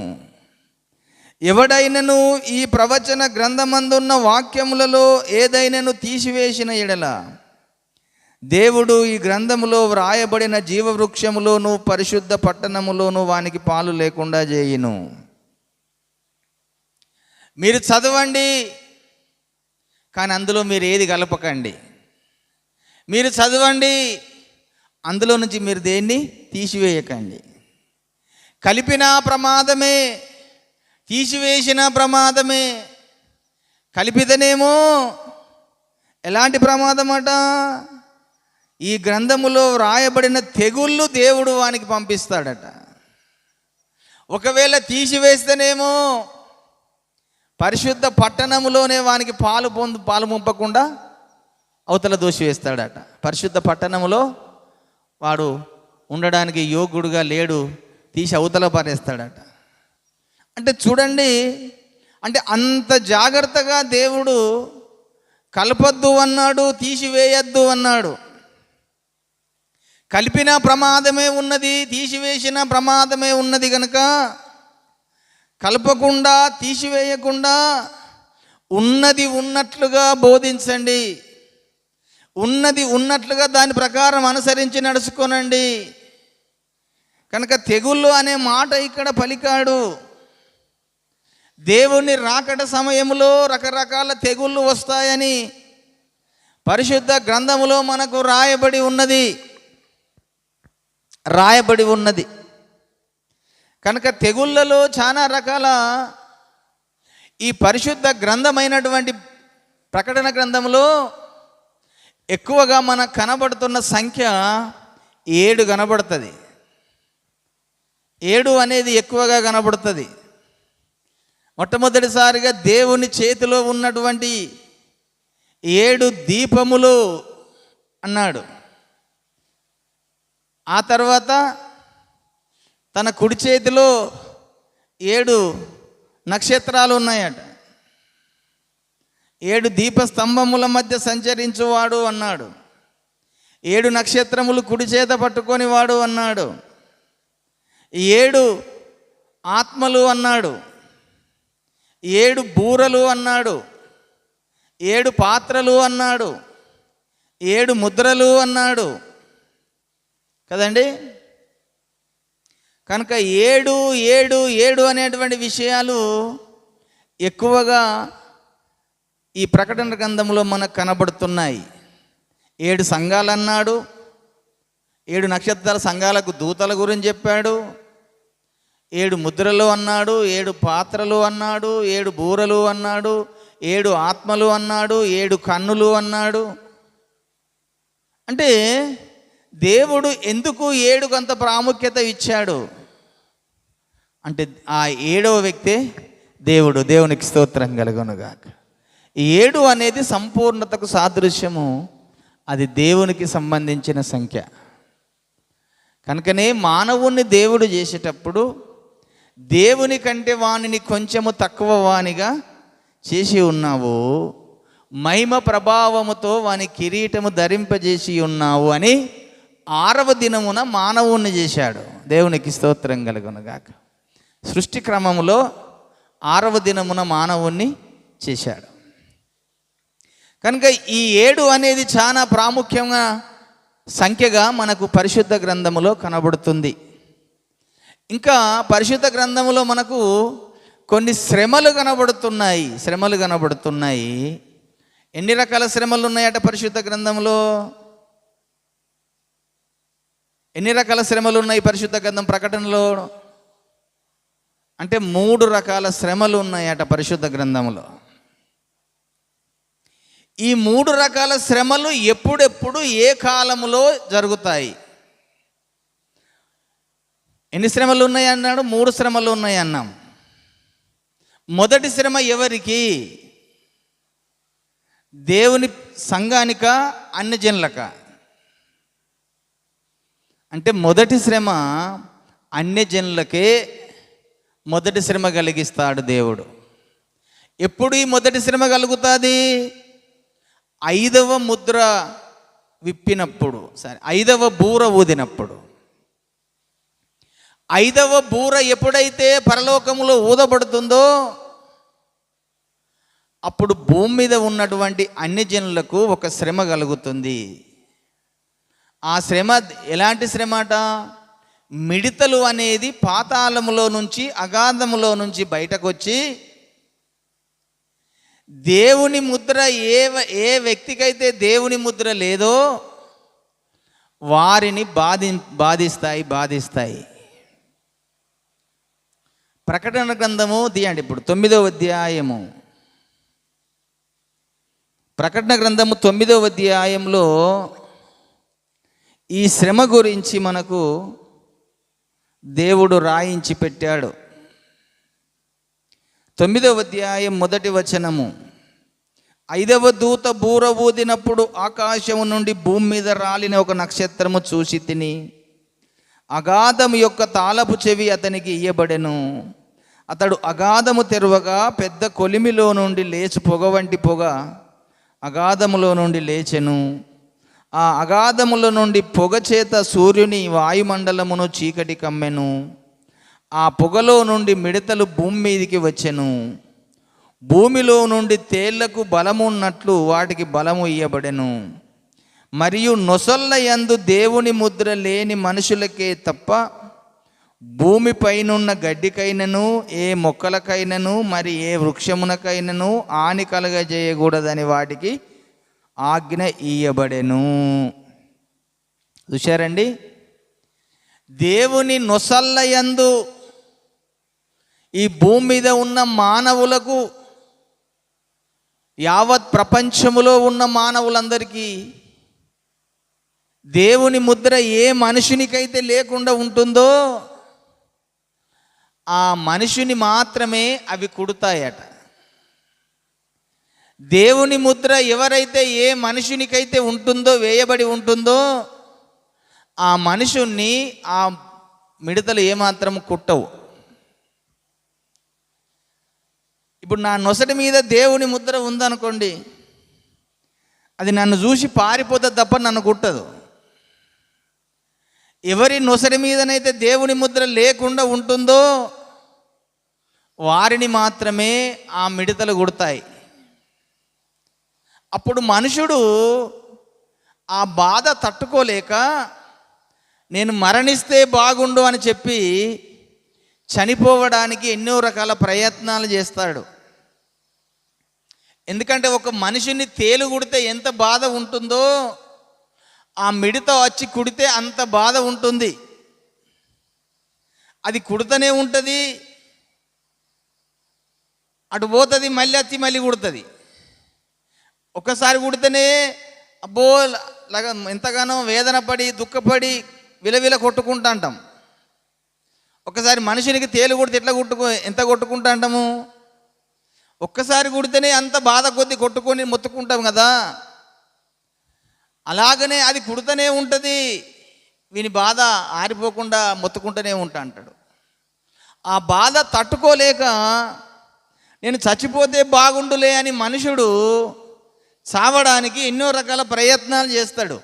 ఎవడైనను ఈ ప్రవచన గ్రంథమందున్న వాక్యములలో ఏదైనను తీసివేసిన ఎడల దేవుడు ఈ గ్రంథములో వ్రాయబడిన జీవవృక్షములోను పరిశుద్ధ పట్టణములోను వానికి పాలు లేకుండా చేయును. మీరు చదవండి, కానీ అందులో మీరు ఏది కలపకండి. మీరు చదవండి, అందులో నుంచి మీరు దేన్ని తీసివేయకండి. కలిపినా ప్రమాదమే, తీసివేసిన ప్రమాదమే. కలిపితేనేమో ఎలాంటి ప్రమాదం అట, ఈ గ్రంథములో వ్రాయబడిన తెగుళ్ళు దేవుడు వానికి పంపిస్తాడట. ఒకవేళ తీసివేస్తేనేమో పరిశుద్ధ పట్టణములోనే వానికి పాలు పంపకుండా అవతల దోషి వేస్తాడట. పరిశుద్ధ పట్టణములో వాడు ఉండడానికి యోగ్యుడుగా లేడు, తీసి అవతల పారేస్తాడట. అంటే చూడండి, అంటే అంత జాగ్రత్తగా దేవుడు కలపొద్దు అన్నాడు, తీసివేయద్దు అన్నాడు. కలిపిన ప్రమాదమే ఉన్నది, తీసివేసిన ప్రమాదమే ఉన్నది కనుక కలపకుండా తీసివేయకుండా ఉన్నది ఉన్నట్లుగా బోధించండి, ఉన్నది ఉన్నట్లుగా దాని ప్రకారం అనుసరించి నడుచుకోనండి. కనుక తెగుళ్ళు అనే మాట ఇక్కడ పలికాడు. దేవుని రాకడ సమయంలో రకరకాల తెగుళ్ళు వస్తాయని పరిశుద్ధ గ్రంథములో మనకు రాయబడి ఉన్నది. కనుక తెగుళ్ళలో చాలా రకాల ఈ పరిశుద్ధ గ్రంథమైనటువంటి ప్రకటన గ్రంథంలో ఎక్కువగా మనకు కనబడుతున్న సంఖ్య 7 కనబడుతుంది. 7 అనేది ఎక్కువగా కనబడుతుంది. మొట్టమొదటిసారిగా దేవుని చేతిలో ఉన్నటువంటి 7 దీపములు అన్నాడు. ఆ తర్వాత తన కుడి చేతిలో 7 నక్షత్రాలు ఉన్నాయట. 7 దీపస్తంభముల మధ్య సంచరించువాడు అన్నాడు. 7 నక్షత్రములు కుడి చేత పట్టుకొని వాడు అన్నాడు. 7 ఆత్మలు అన్నాడు. 7 బూరలు అన్నాడు. 7 పాత్రలు అన్నాడు. 7 ముద్రలు అన్నాడు కదండి. కనుక 7 అనేటువంటి విషయాలు ఎక్కువగా ఈ ప్రకటన గ్రంథంలో మనకు కనబడుతున్నాయి. 7 సంఘాలు అన్నాడు. 7 నక్షత్రాల సంఘాలకు దూతల గురించి చెప్పాడు. 7 ముద్రలు అన్నాడు. 7 పాత్రలు అన్నాడు. 7 బూరలు అన్నాడు. 7 ఆత్మలు అన్నాడు. 7 కన్నులు అన్నాడు. అంటే దేవుడు ఎందుకు 7కు అంత ప్రాముఖ్యత ఇచ్చాడు అంటే ఆ 7వ వ్యక్తే దేవుడు. దేవునికి స్తోత్రం కలుగునుగాక. 7 అనేది సంపూర్ణతకు సాదృశ్యము. అది దేవునికి సంబంధించిన సంఖ్య. కనుకనే మానవుణ్ణి దేవుడు చేసేటప్పుడు దేవుని కంటే వానిని కొంచెము తక్కువ వానిగా చేసి ఉన్నావు, మహిమ ప్రభావముతో వాని కిరీటము ధరింపజేసి ఉన్నావు అని 6వ దినమున మానవుణ్ణి చేశాడు. దేవునికి స్తోత్రం కలుగునుగాక. సృష్టి క్రమములో 6వ దినమున మానవుణ్ణి చేశాడు. కనుక ఈ 7 అనేది చాలా ప్రాముఖ్యంగా సంఖ్యగా మనకు పరిశుద్ధ గ్రంథములో కనబడుతుంది. ఇంకా పరిశుద్ధ గ్రంథములో మనకు కొన్ని శ్రమలు కనబడుతున్నాయి. ఎన్ని రకాల శ్రమలు ఉన్నాయట పరిశుద్ధ గ్రంథంలో? ఎన్ని రకాల శ్రమలు ఉన్నాయి పరిశుద్ధ గ్రంథం ప్రకటనలో? అంటే 3 రకాల శ్రమలు ఉన్నాయట పరిశుద్ధ గ్రంథంలో. ఈ 3 రకాల శ్రమలు ఎప్పుడెప్పుడు ఏ కాలంలో జరుగుతాయి? ఎన్ని శ్రమలు ఉన్నాయి అన్నాడు? 3 శ్రమలు ఉన్నాయి అన్నాం. మొదటి శ్రమ ఎవరికి? దేవుని సంఘానిక, అన్యజనులక? అంటే మొదటి శ్రమ అన్యజనులకే మొదటి శ్రమ కలిగిస్తాడు దేవుడు. ఎప్పుడు ఈ మొదటి శ్రమ కలుగుతుంది? 5వ ముద్ర విప్పినప్పుడు, 5వ బూర ఊదినప్పుడు. 5వ బూర ఎప్పుడైతే పరలోకములో ఊదబడుతుందో అప్పుడు భూమి మీద ఉన్నటువంటి అన్యజనులకు ఒక శ్రమ కలుగుతుంది. ఆ శ్రమ ఎలాంటి శ్రమ అట? మిడతలు అనేది పాతాళములో నుంచి, అగాధములో నుంచి బయటకు వచ్చి దేవుని ముద్ర ఏ వ్యక్తికైతే దేవుని ముద్ర లేదో వారిని బాధిస్తాయి. ప్రకటన గ్రంథము తీయండి ఇప్పుడు 9వ అధ్యాయము. ప్రకటన గ్రంథము 9వ అధ్యాయంలో ఈ శ్రమ గురించి మనకు దేవుడు రాయించి పెట్టాడు. 9వ అధ్యాయం 1వ వచనము. 5వ దూత బూర ఊదినప్పుడు ఆకాశము నుండి భూమి మీద రాలిన ఒక నక్షత్రము చూసి తిని, అగాధము యొక్క తాళపు చెవి అతనికి ఇయ్యబడెను. అతడు అగాధము తెరవగా పెద్ద కొలిమిలో నుండి లేచి పొగ వంటి పొగ అగాధములో నుండి లేచెను. ఆ అగాధముల నుండి పొగ చేత సూర్యుని వాయుమండలమును చీకటి కమ్మెను. ఆ పొగలో నుండి మిడతలు భూమి మీదికి వచ్చెను. భూమిలో నుండి తేళ్లకు బలము ఉన్నట్లు వాటికి బలము ఇయ్యబడెను. మరియు నొసళ్ళ యందు దేవుని ముద్ర లేని మనుషులకే తప్ప భూమిపైనున్న గడ్డికైనను, ఏ మొక్కలకైనను, మరి ఏ వృక్షమునకైనను హాని కలగజేయకూడదని వాటికి ఆజ్ఞ ఇయ్యబడెను. చూశారండి? దేవుని నొసళ్ళ యందు ఈ భూమి మీద ఉన్న మానవులకు, యావత్ ప్రపంచములో ఉన్న మానవులందరికీ దేవుని ముద్ర ఏ మనుషునికైతే లేకుండా ఉంటుందో ఆ మనుషుని మాత్రమే అవి కుడతాయట. దేవుని ముద్ర ఎవరైతే ఏ మనుషునికైతే ఉంటుందో, వేయబడి ఉంటుందో, ఆ మనుషుణ్ణి ఆ మిడతలు ఏమాత్రం కుట్టవు. ఇప్పుడు నా నొసటి మీద దేవుని ముద్ర ఉందనుకోండి, అది నన్ను చూసి పారిపోతుంది తప్ప నన్ను కుట్టదు. ఎవరి నొసటి మీదనైతే దేవుని ముద్ర లేకుండా ఉంటుందో వారిని మాత్రమే ఆ మిడతలు కుడతాయి. అప్పుడు మనుషుడు ఆ బాధ తట్టుకోలేక నేను మరణిస్తే బాగుండు అని చెప్పి చనిపోవడానికి ఎన్నో రకాల ప్రయత్నాలు చేస్తాడు. ఎందుకంటే ఒక మనిషిని తేలు కుడితే ఎంత బాధ ఉంటుందో ఆ మిడత వచ్చి కుడితే అంత బాధ ఉంటుంది. అది కుడుతూనే ఉంటుంది, అటు పోతుంది, మళ్ళీ వచ్చి మళ్ళీ కుడుతుంది. ఒక్కసారి కుడితేనే అబ్బో లాగా ఎంతగానో వేదన పడి దుఃఖపడి విలవిల కొట్టుకుంటా అంటాం. ఒక్కసారి మనిషినికి తేలు కుడితే ఎంత కొట్టుకుంటా అంటాము? ఒక్కసారి కుడితేనే అంత బాధ కొద్ది కొట్టుకొని మొత్తుకుంటాం కదా. అలాగనే అది కుడుతూనే ఉంటుంది, వీని బాధ ఆరిపోకుండా మొత్తుకుంటూనే ఉంటా అంటాడు. ఆ బాధ తట్టుకోలేక నేను చచ్చిపోతే బాగుండులే అని మనుషుడు చావడానికి ఎన్నో రకాల ప్రయత్నాలు చేస్తాడు.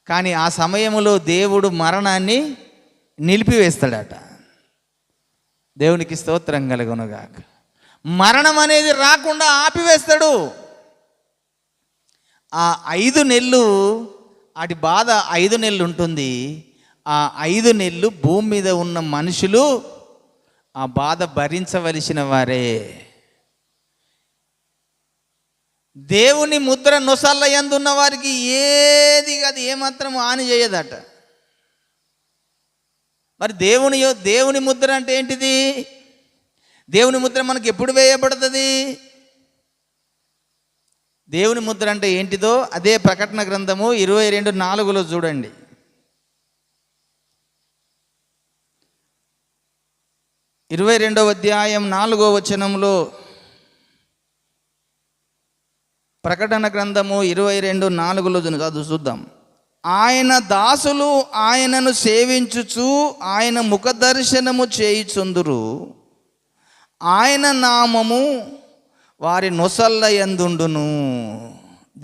కానీ ఆ సమయంలో దేవుడు మరణాన్ని నిలిపివేస్తాడట. దేవునికి స్తోత్రం కలుగునుగాక. మరణం అనేది రాకుండా ఆపివేస్తాడు. ఆ 5 నెలలు వాటి బాధ 5 నెలలు ఉంటుంది. ఆ 5 నెలలు భూమి మీద ఉన్న మనుషులు ఆ బాధ భరించవలసిన వారే. దేవుని ముద్ర నొసళ్ళ యందు ఉన్న వారికి ఏది అది ఏమాత్రం హాని చేయదట. మరి దేవుని ముద్ర అంటే ఏంటిది? దేవుని ముద్ర మనకు ఎప్పుడు వేయబడుతుంది? దేవుని ముద్ర అంటే ఏంటిదో అదే ప్రకటన గ్రంథము 22:4 చూడండి. 22వ అధ్యాయం 4వ వచనంలో, ప్రకటన గ్రంథము 22:4 చూద్దాం. ఆయన దాసులు ఆయనను సేవించుచు ఆయన ముఖ దర్శనము చేయుచుందురు, ఆయన నామము వారి నొసల్ల యందుండును.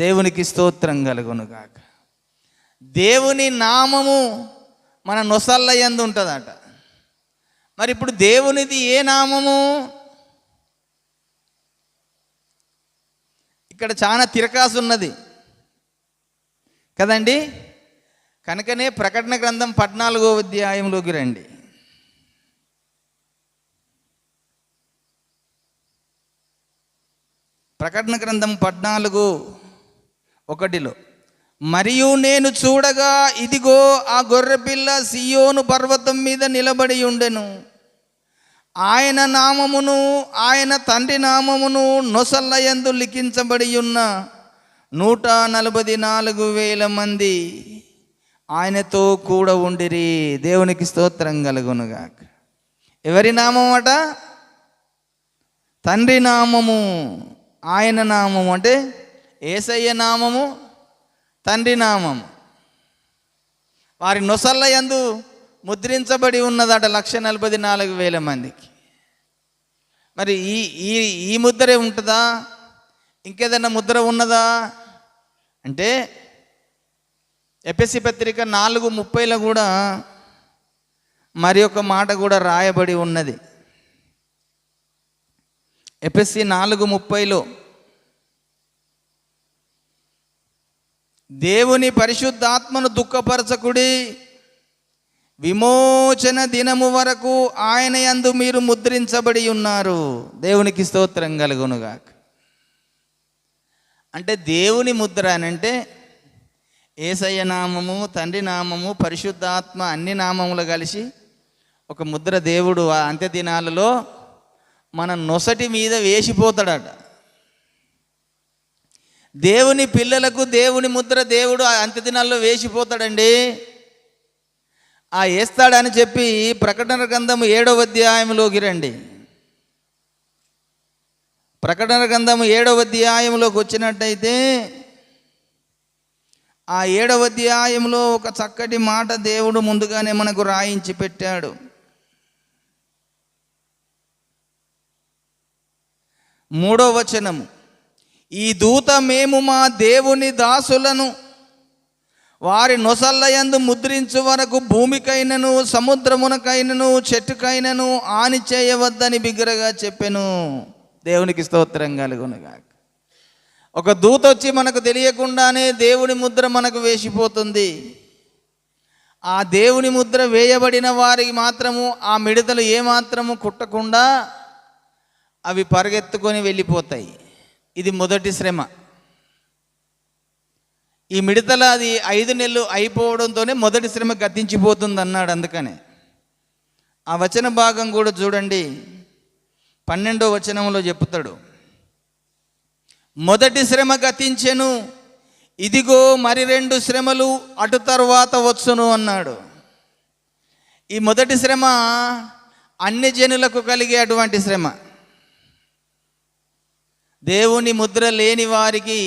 దేవునికి స్తోత్రం కలుగునుగాక. దేవుని నామము మన నొసల్ల యందు ఉంటుందట. మరి ఇప్పుడు దేవునిది ఏ నామము? ఇక్కడ చాలా తిరకాసు ఉన్నది కదండి. కనుకనే ప్రకటన గ్రంథం 14వ అధ్యాయంలోకి రండి. ప్రకటన గ్రంథం 14:1 మరియు నేను చూడగా ఇదిగో ఆ గొర్రెపిల్ల సియోను పర్వతం మీద నిలబడి ఉండెను. ఆయన నామమును ఆయన తండ్రి నామమును నొసల్ల యందు లిఖించబడి ఉన్న 144,000 మంది ఆయనతో కూడా ఉండిరి. దేవునికి స్తోత్రం కలుగునుగాక. ఎవరి నామం అట? తండ్రి నామము. ఆయన నామము అంటే యేసయ్య నామము, తండ్రి నామము. వారి నొసల్ల యందు ముద్రించబడి ఉన్నదట 144,000 మందికి. మరి ఈ ముద్రే ఉంటుందా? ఇంకేదన్నా ముద్ర ఉన్నదా అంటే ఎఫెసీ పత్రిక 4:30 కూడా మరి ఒక మాట కూడా రాయబడి ఉన్నది. ఎఫెసీ 4:30 దేవుని పరిశుద్ధాత్మను దుఃఖపరచకుడి, విమోచన దినము వరకు ఆయన యందు మీరు ముద్రించబడి ఉన్నారు. దేవునికి స్తోత్రం కలుగునుగాక. అంటే దేవుని ముద్ర అని అంటే యేసయ్య నామము, తండ్రి నామము, పరిశుద్ధాత్మ అన్ని నామములు కలిసి ఒక ముద్ర దేవుడు ఆ అంత్య దినాలలో మన నొసటి మీద వేసిపోతాడట. దేవుని పిల్లలకు దేవుని ముద్ర దేవుడు ఆ అంత్య దినాల్లో వేసిపోతాడండి. ఆ వేస్తాడని చెప్పి ప్రకటన గ్రంథము 7వ అధ్యాయంలోకి రండి. ప్రకటన గ్రంథము 7వ అధ్యాయంలోకి వచ్చినట్టయితే ఆ 7వ అధ్యాయంలో ఒక చక్కటి మాట దేవుడు ముందుగానే మనకు రాయించి పెట్టాడు. 3వ వచనము, ఈ దూత మేము మా దేవుని దాసులను వారి నొసల్ల యందు ముద్రించు వరకు భూమికైనను సముద్రమునకైనను చెట్టుకైనను హాని చేయవద్దని బిగ్గరగా చెప్పెను. దేవునికి స్తోత్రం కలుగునుగాక. ఒక దూత వచ్చి మనకు తెలియకుండానే దేవుని ముద్ర మనకు వేసిపోతుంది. ఆ దేవుని ముద్ర వేయబడిన వారికి మాత్రము ఆ మిడతలు ఏమాత్రము కుట్టకుండా అవి పరిగెత్తుకొని వెళ్ళిపోతాయి. ఇది మొదటి శ్రమ. ఈ మిడతల అది 5 నెలలు అయిపోవడంతోనే మొదటి శ్రమ గతించిపోతుంది అన్నాడు. అందుకనే ఆ వచన భాగం కూడా చూడండి. 12వ వచనంలో చెప్తాడు, మొదటి శ్రమ గతించెను, ఇదిగో మరి 2 శ్రమలు అటు తర్వాత వచ్చును అన్నాడు. ఈ మొదటి శ్రమ అన్ని జనులకు కలిగే అటువంటి శ్రమ. దేవుని ముద్ర లేని వారికి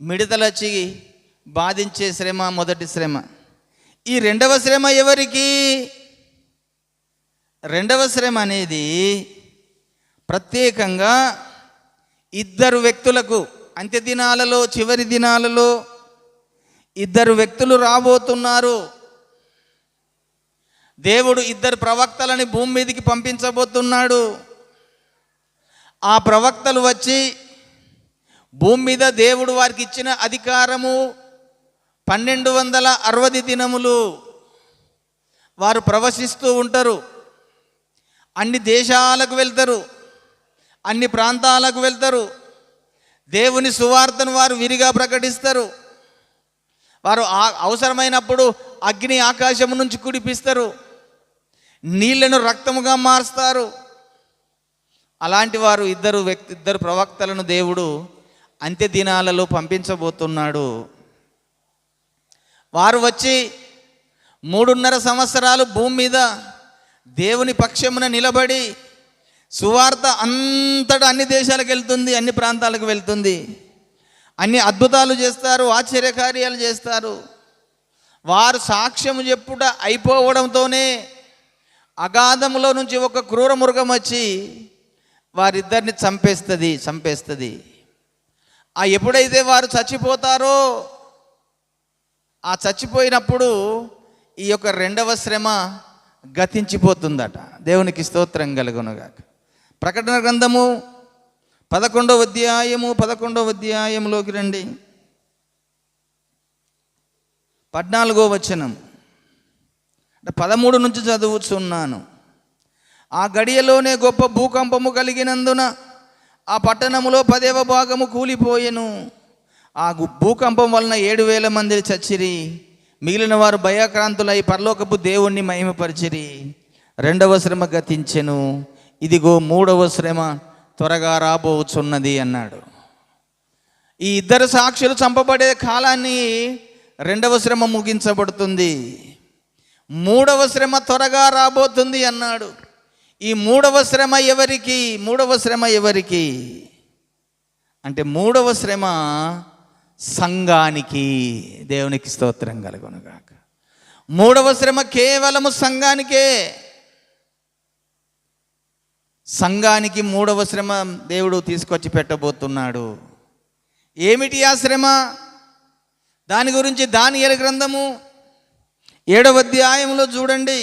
మిడతలొచ్చి బాధించే శ్రమ మొదటి శ్రమ. ఈ 2వ శ్రమ ఎవరికి? 2వ శ్రమ అనేది ప్రత్యేకంగా 2 వ్యక్తులకు. అంత్య దినాలలో, చివరి దినాలలో 2 వ్యక్తులు రాబోతున్నారు. దేవుడు 2 ప్రవక్తలని భూమి మీదకి పంపించబోతున్నాడు. ఆ ప్రవక్తలు వచ్చి భూమి మీద దేవుడు వారికి ఇచ్చిన అధికారము 1260 దినములు వారు ప్రవశిస్తూ ఉంటారు. అన్ని దేశాలకు వెళ్తారు, అన్ని ప్రాంతాలకు వెళ్తారు. దేవుని సువార్తను వారు విరిగా ప్రకటిస్తారు. వారు అవసరమైనప్పుడు అగ్ని ఆకాశం నుంచి కురిపిస్తారు, నీళ్లను రక్తముగా మారుస్తారు. అలాంటి వారు 2 ప్రవక్తలను దేవుడు అంత్య దినాలలో పంపించబోతున్నాడు. వారు వచ్చి 3.5 సంవత్సరాలు భూమి మీద దేవుని పక్షమున నిలబడి సువార్త అంతటా అన్ని దేశాలకు వెళ్తుంది, అన్ని ప్రాంతాలకు వెళ్తుంది, అన్ని అద్భుతాలు చేస్తారు, ఆశ్చర్యకార్యాలు చేస్తారు. వారు సాక్ష్యం చెప్పుట అయిపోవడంతోనే అగాధములో నుంచి ఒక క్రూర మృగం వచ్చి వారిద్దరిని చంపేస్తుంది. ఆ ఎప్పుడైతే వారు చచ్చిపోతారో ఆ చచ్చిపోయినప్పుడు ఈ యొక్క రెండవ శ్రమ గతించిపోతుందట. దేవునికి స్తోత్రం కలుగునుగాక. ప్రకటన గ్రంథము 11వ అధ్యాయంలోకి రండి. 14వ వచనం 13 నుంచి చదువుతున్నాను. ఆ గడియలోనే గొప్ప భూకంపము కలిగినందున ఆ పట్టణములో 10వ భాగము కూలిపోయెను. ఆ భూకంపం వలన 7,000 మంది చచ్చిరి. మిగిలిన వారు భయాక్రాంతులై పరలోకపు దేవుణ్ణి మహిమపరిచిరి. రెండవ శ్రమ గతించెను, ఇదిగో మూడవ శ్రమ త్వరగా రాబోచున్నది అన్నాడు. ఈ ఇద్దరు సాక్షులు చంపబడే కాలాన్ని రెండవ శ్రమ ముగించబడుతుంది. మూడవ శ్రమ త్వరగా రాబోతుంది అన్నాడు. ఈ మూడవ శ్రమ ఎవరికి అంటే మూడవ శ్రమ సంఘానికి. దేవునికి స్తోత్రం కలుగునుగాక. మూడవ శ్రమ కేవలము సంఘానికే. సంఘానికి మూడవ శ్రమ దేవుడు తీసుకొచ్చి పెట్టబోతున్నాడు. ఏమిటి ఆ శ్రమ? దాని గురించి దానియేలు గ్రంథము 7వ అధ్యాయంలో చూడండి.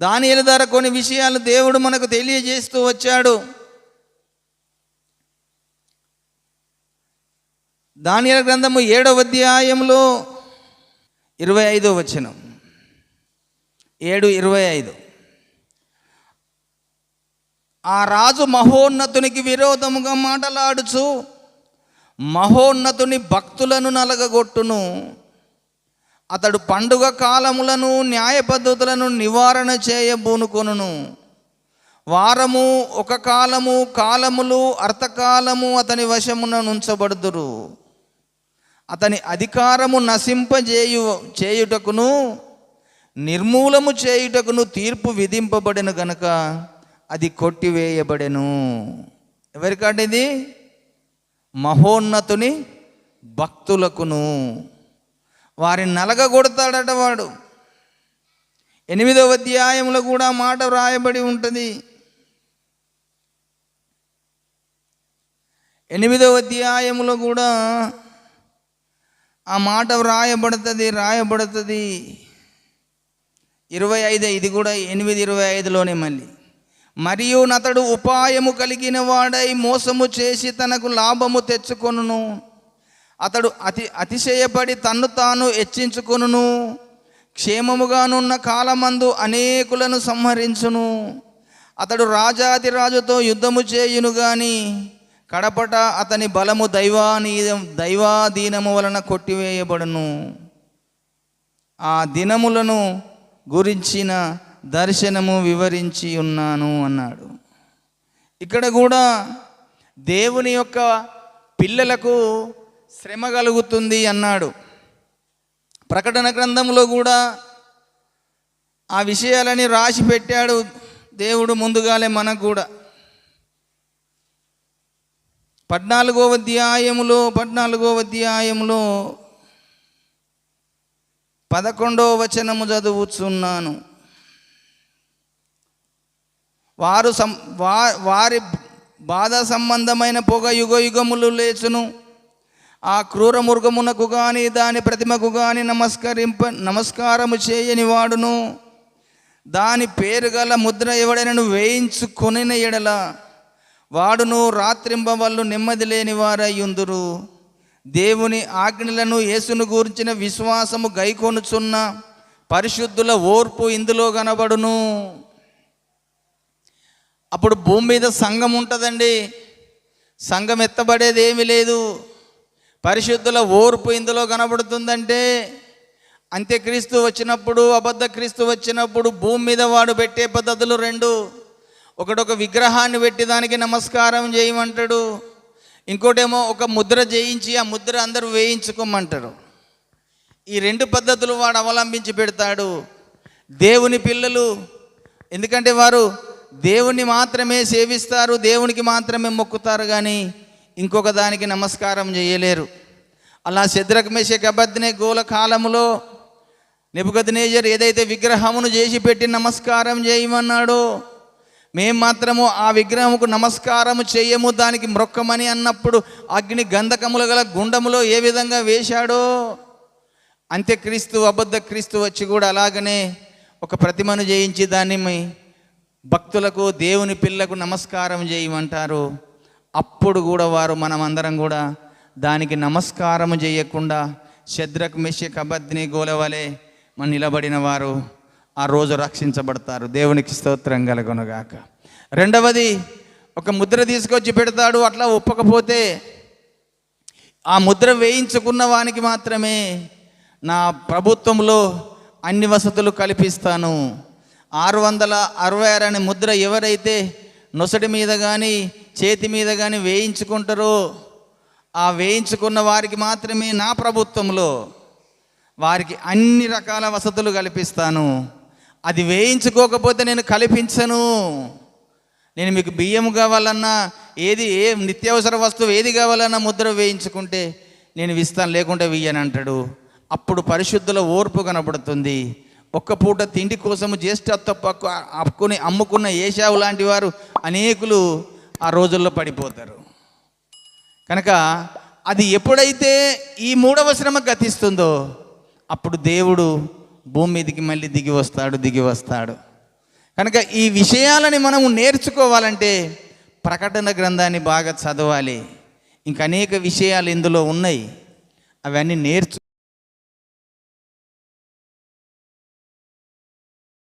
దానియేలు ద్వారా కొన్ని విషయాలు దేవుడు మనకు తెలియజేస్తూ వచ్చాడు. దానియేలు గ్రంథము 7వ అధ్యాయంలో 25వ వచనం, 7:25. ఆ రాజు మహోన్నతునికి విరోధముగా మాటలాడుచు మహోన్నతుని భక్తులను నలగగొట్టును. అతడు పండుగ కాలములను న్యాయ పద్ధతులను నివారణ చేయబూనుకొనును. వారము, ఒక కాలము, కాలములు, అర్థకాలము అతని వశమున నుంచబడుదురు. అతని అధికారము చేయుటకును నిర్మూలము చేయుటకును తీర్పు విధింపబడిన గనుక అది కొట్టివేయబడెను. ఎవరికంటే ఇది? మహోన్నతుని భక్తులకును. వారిని నలగగొడతాడట వాడు. 8వ అధ్యాయంలో కూడా మాట వ్రాయబడి ఉంటుంది. 8వ అధ్యాయంలో కూడా ఆ మాట రాయబడుతుంది. 25, ఇది కూడా 8:25లోనే మళ్ళీ. మరియు నతడు ఉపాయము కలిగిన వాడై మోసము చేసి తనకు లాభము తెచ్చుకొనును. అతడు అతిశయపడి తన్ను తాను హెచ్చించుకొనును. క్షేమముగానున్న కాలమందు అనేకులను సంహరించును. అతడు రాజాతిరాజుతో యుద్ధము చేయును గాని కడపట అతని బలము దైవాధీనము వలన కొట్టివేయబడును. ఆ దినములను గురించిన దర్శనము వివరించి ఉన్నాను అన్నాడు. ఇక్కడ కూడా దేవుని యొక్క పిల్లలకు శ్రమ కలుగుతుంది అన్నాడు. ప్రకటన గ్రంథంలో కూడా ఆ విషయాలని రాసి పెట్టాడు దేవుడు ముందుగానే మనకు కూడా. 14వ అధ్యాయంలో 11వ వచనము చదువుతున్నాను. వారి బాధ సంబంధమైన పొగ యుగములు లేచును. ఆ క్రూర మృగమునకు గాని దాని ప్రతిమకు గాని నమస్కారము చేయని వాడును దాని పేరు గల ముద్ర ఎవడైనను వేయించుకొనిన ఎడల వాడును రాత్రింబవళ్ళు నెమ్మది లేని వారయ్యుందురు. దేవుని ఆజ్ఞలను యేసును గూర్చిన విశ్వాసము గైకొనుచున్న పరిశుద్ధుల ఓర్పు ఇందులో కనబడును. అప్పుడు భూమి మీద సంఘం ఉంటుందండి. సంఘం ఎత్తబడేది ఏమీ లేదు. పరిశుద్ధుల ఓర్పు ఇందులో కనబడుతుందంటే అంత్యక్రీస్తు వచ్చినప్పుడు, అబద్ధ క్రీస్తు వచ్చినప్పుడు భూమి మీద వాడు పెట్టే పద్ధతులు 2. ఒకటొక విగ్రహాన్ని పెట్టి దానికి నమస్కారం చేయమంటాడు. ఇంకోటేమో ఒక ముద్ర చేయించి ఆ ముద్ర అందరూ వేయించుకోమంటారు. ఈ రెండు పద్ధతులు వాడు అవలంబించి పెడతాడు. దేవుని పిల్లలు, ఎందుకంటే వారు దేవుణ్ణి మాత్రమే సేవిస్తారు, దేవునికి మాత్రమే మొక్కుతారు, కానీ ఇంకొక దానికి నమస్కారం చేయలేరు. అలా శద్రక్ మేషక్ అబేద్నెగోల కాలములో నెబుకద్నెజర్ ఏదైతే విగ్రహమును చేసి పెట్టి నమస్కారం చేయమన్నాడో, మేము మాత్రము ఆ విగ్రహముకు నమస్కారము చేయము, దానికి మ్రొక్కమని అన్నప్పుడు అగ్ని గంధకములు గల గుండములో ఏ విధంగా వేశాడో, అంత్యక్రీస్తు అబద్ధ క్రీస్తు వచ్చి కూడా అలాగనే ఒక ప్రతిమను చేయించి దాన్ని భక్తులకు దేవుని పిల్లకు నమస్కారం చేయమంటారు. అప్పుడు కూడా వారు మనమందరం కూడా దానికి నమస్కారం చేయకుండా శద్రక్ మేషక్ అబేద్నెగోల వలె మన నిలబడిన వారు ఆ రోజు రక్షించబడతారు. దేవునికి స్తోత్రం కలుగునుగాక. రెండవది, ఒక ముద్ర తీసుకొచ్చి పెడతాడు. అట్లా ఒప్పకపోతే ఆ ముద్ర వేయించుకున్న వానికి మాత్రమే నా ప్రభుత్వంలో అన్ని వసతులు కల్పిస్తాను. 666 అనే ముద్ర ఎవరైతే నొసటి మీద కానీ చేతి మీద కానీ వేయించుకుంటారో, ఆ వేయించుకున్న వారికి మాత్రమే నా ప్రభుత్వంలో వారికి అన్ని రకాల వసతులు కల్పిస్తాను. అది వేయించుకోకపోతే నేను కల్పించను. నేను మీకు బియ్యం కావాలన్నా ఏ నిత్యావసర వస్తువు ఏది కావాలన్నా ముద్ర వేయించుకుంటే నేను ఇస్తాను, లేకుంటే వెయ్యను అంటాడు. అప్పుడు పరిశుద్ధుల ఓర్పు కనబడుతుంది. ఒక్క పూట తిండి కోసము జ్యేష్ఠత్వ హక్కుని అమ్ముకున్న ఏశావు లాంటి వారు అనేకులు ఆ రోజుల్లో పడిపోతారు. కనుక అది ఎప్పుడైతే ఈ 3వ శ్రమ గతిస్తుందో అప్పుడు దేవుడు భూమి మీదకి మళ్ళీ దిగి వస్తాడు. కనుక ఈ విషయాలని మనము నేర్చుకోవాలంటే ప్రకటన గ్రంథాన్ని బాగా చదవాలి. ఇంకా అనేక విషయాలు ఇందులో ఉన్నాయి, అవన్నీ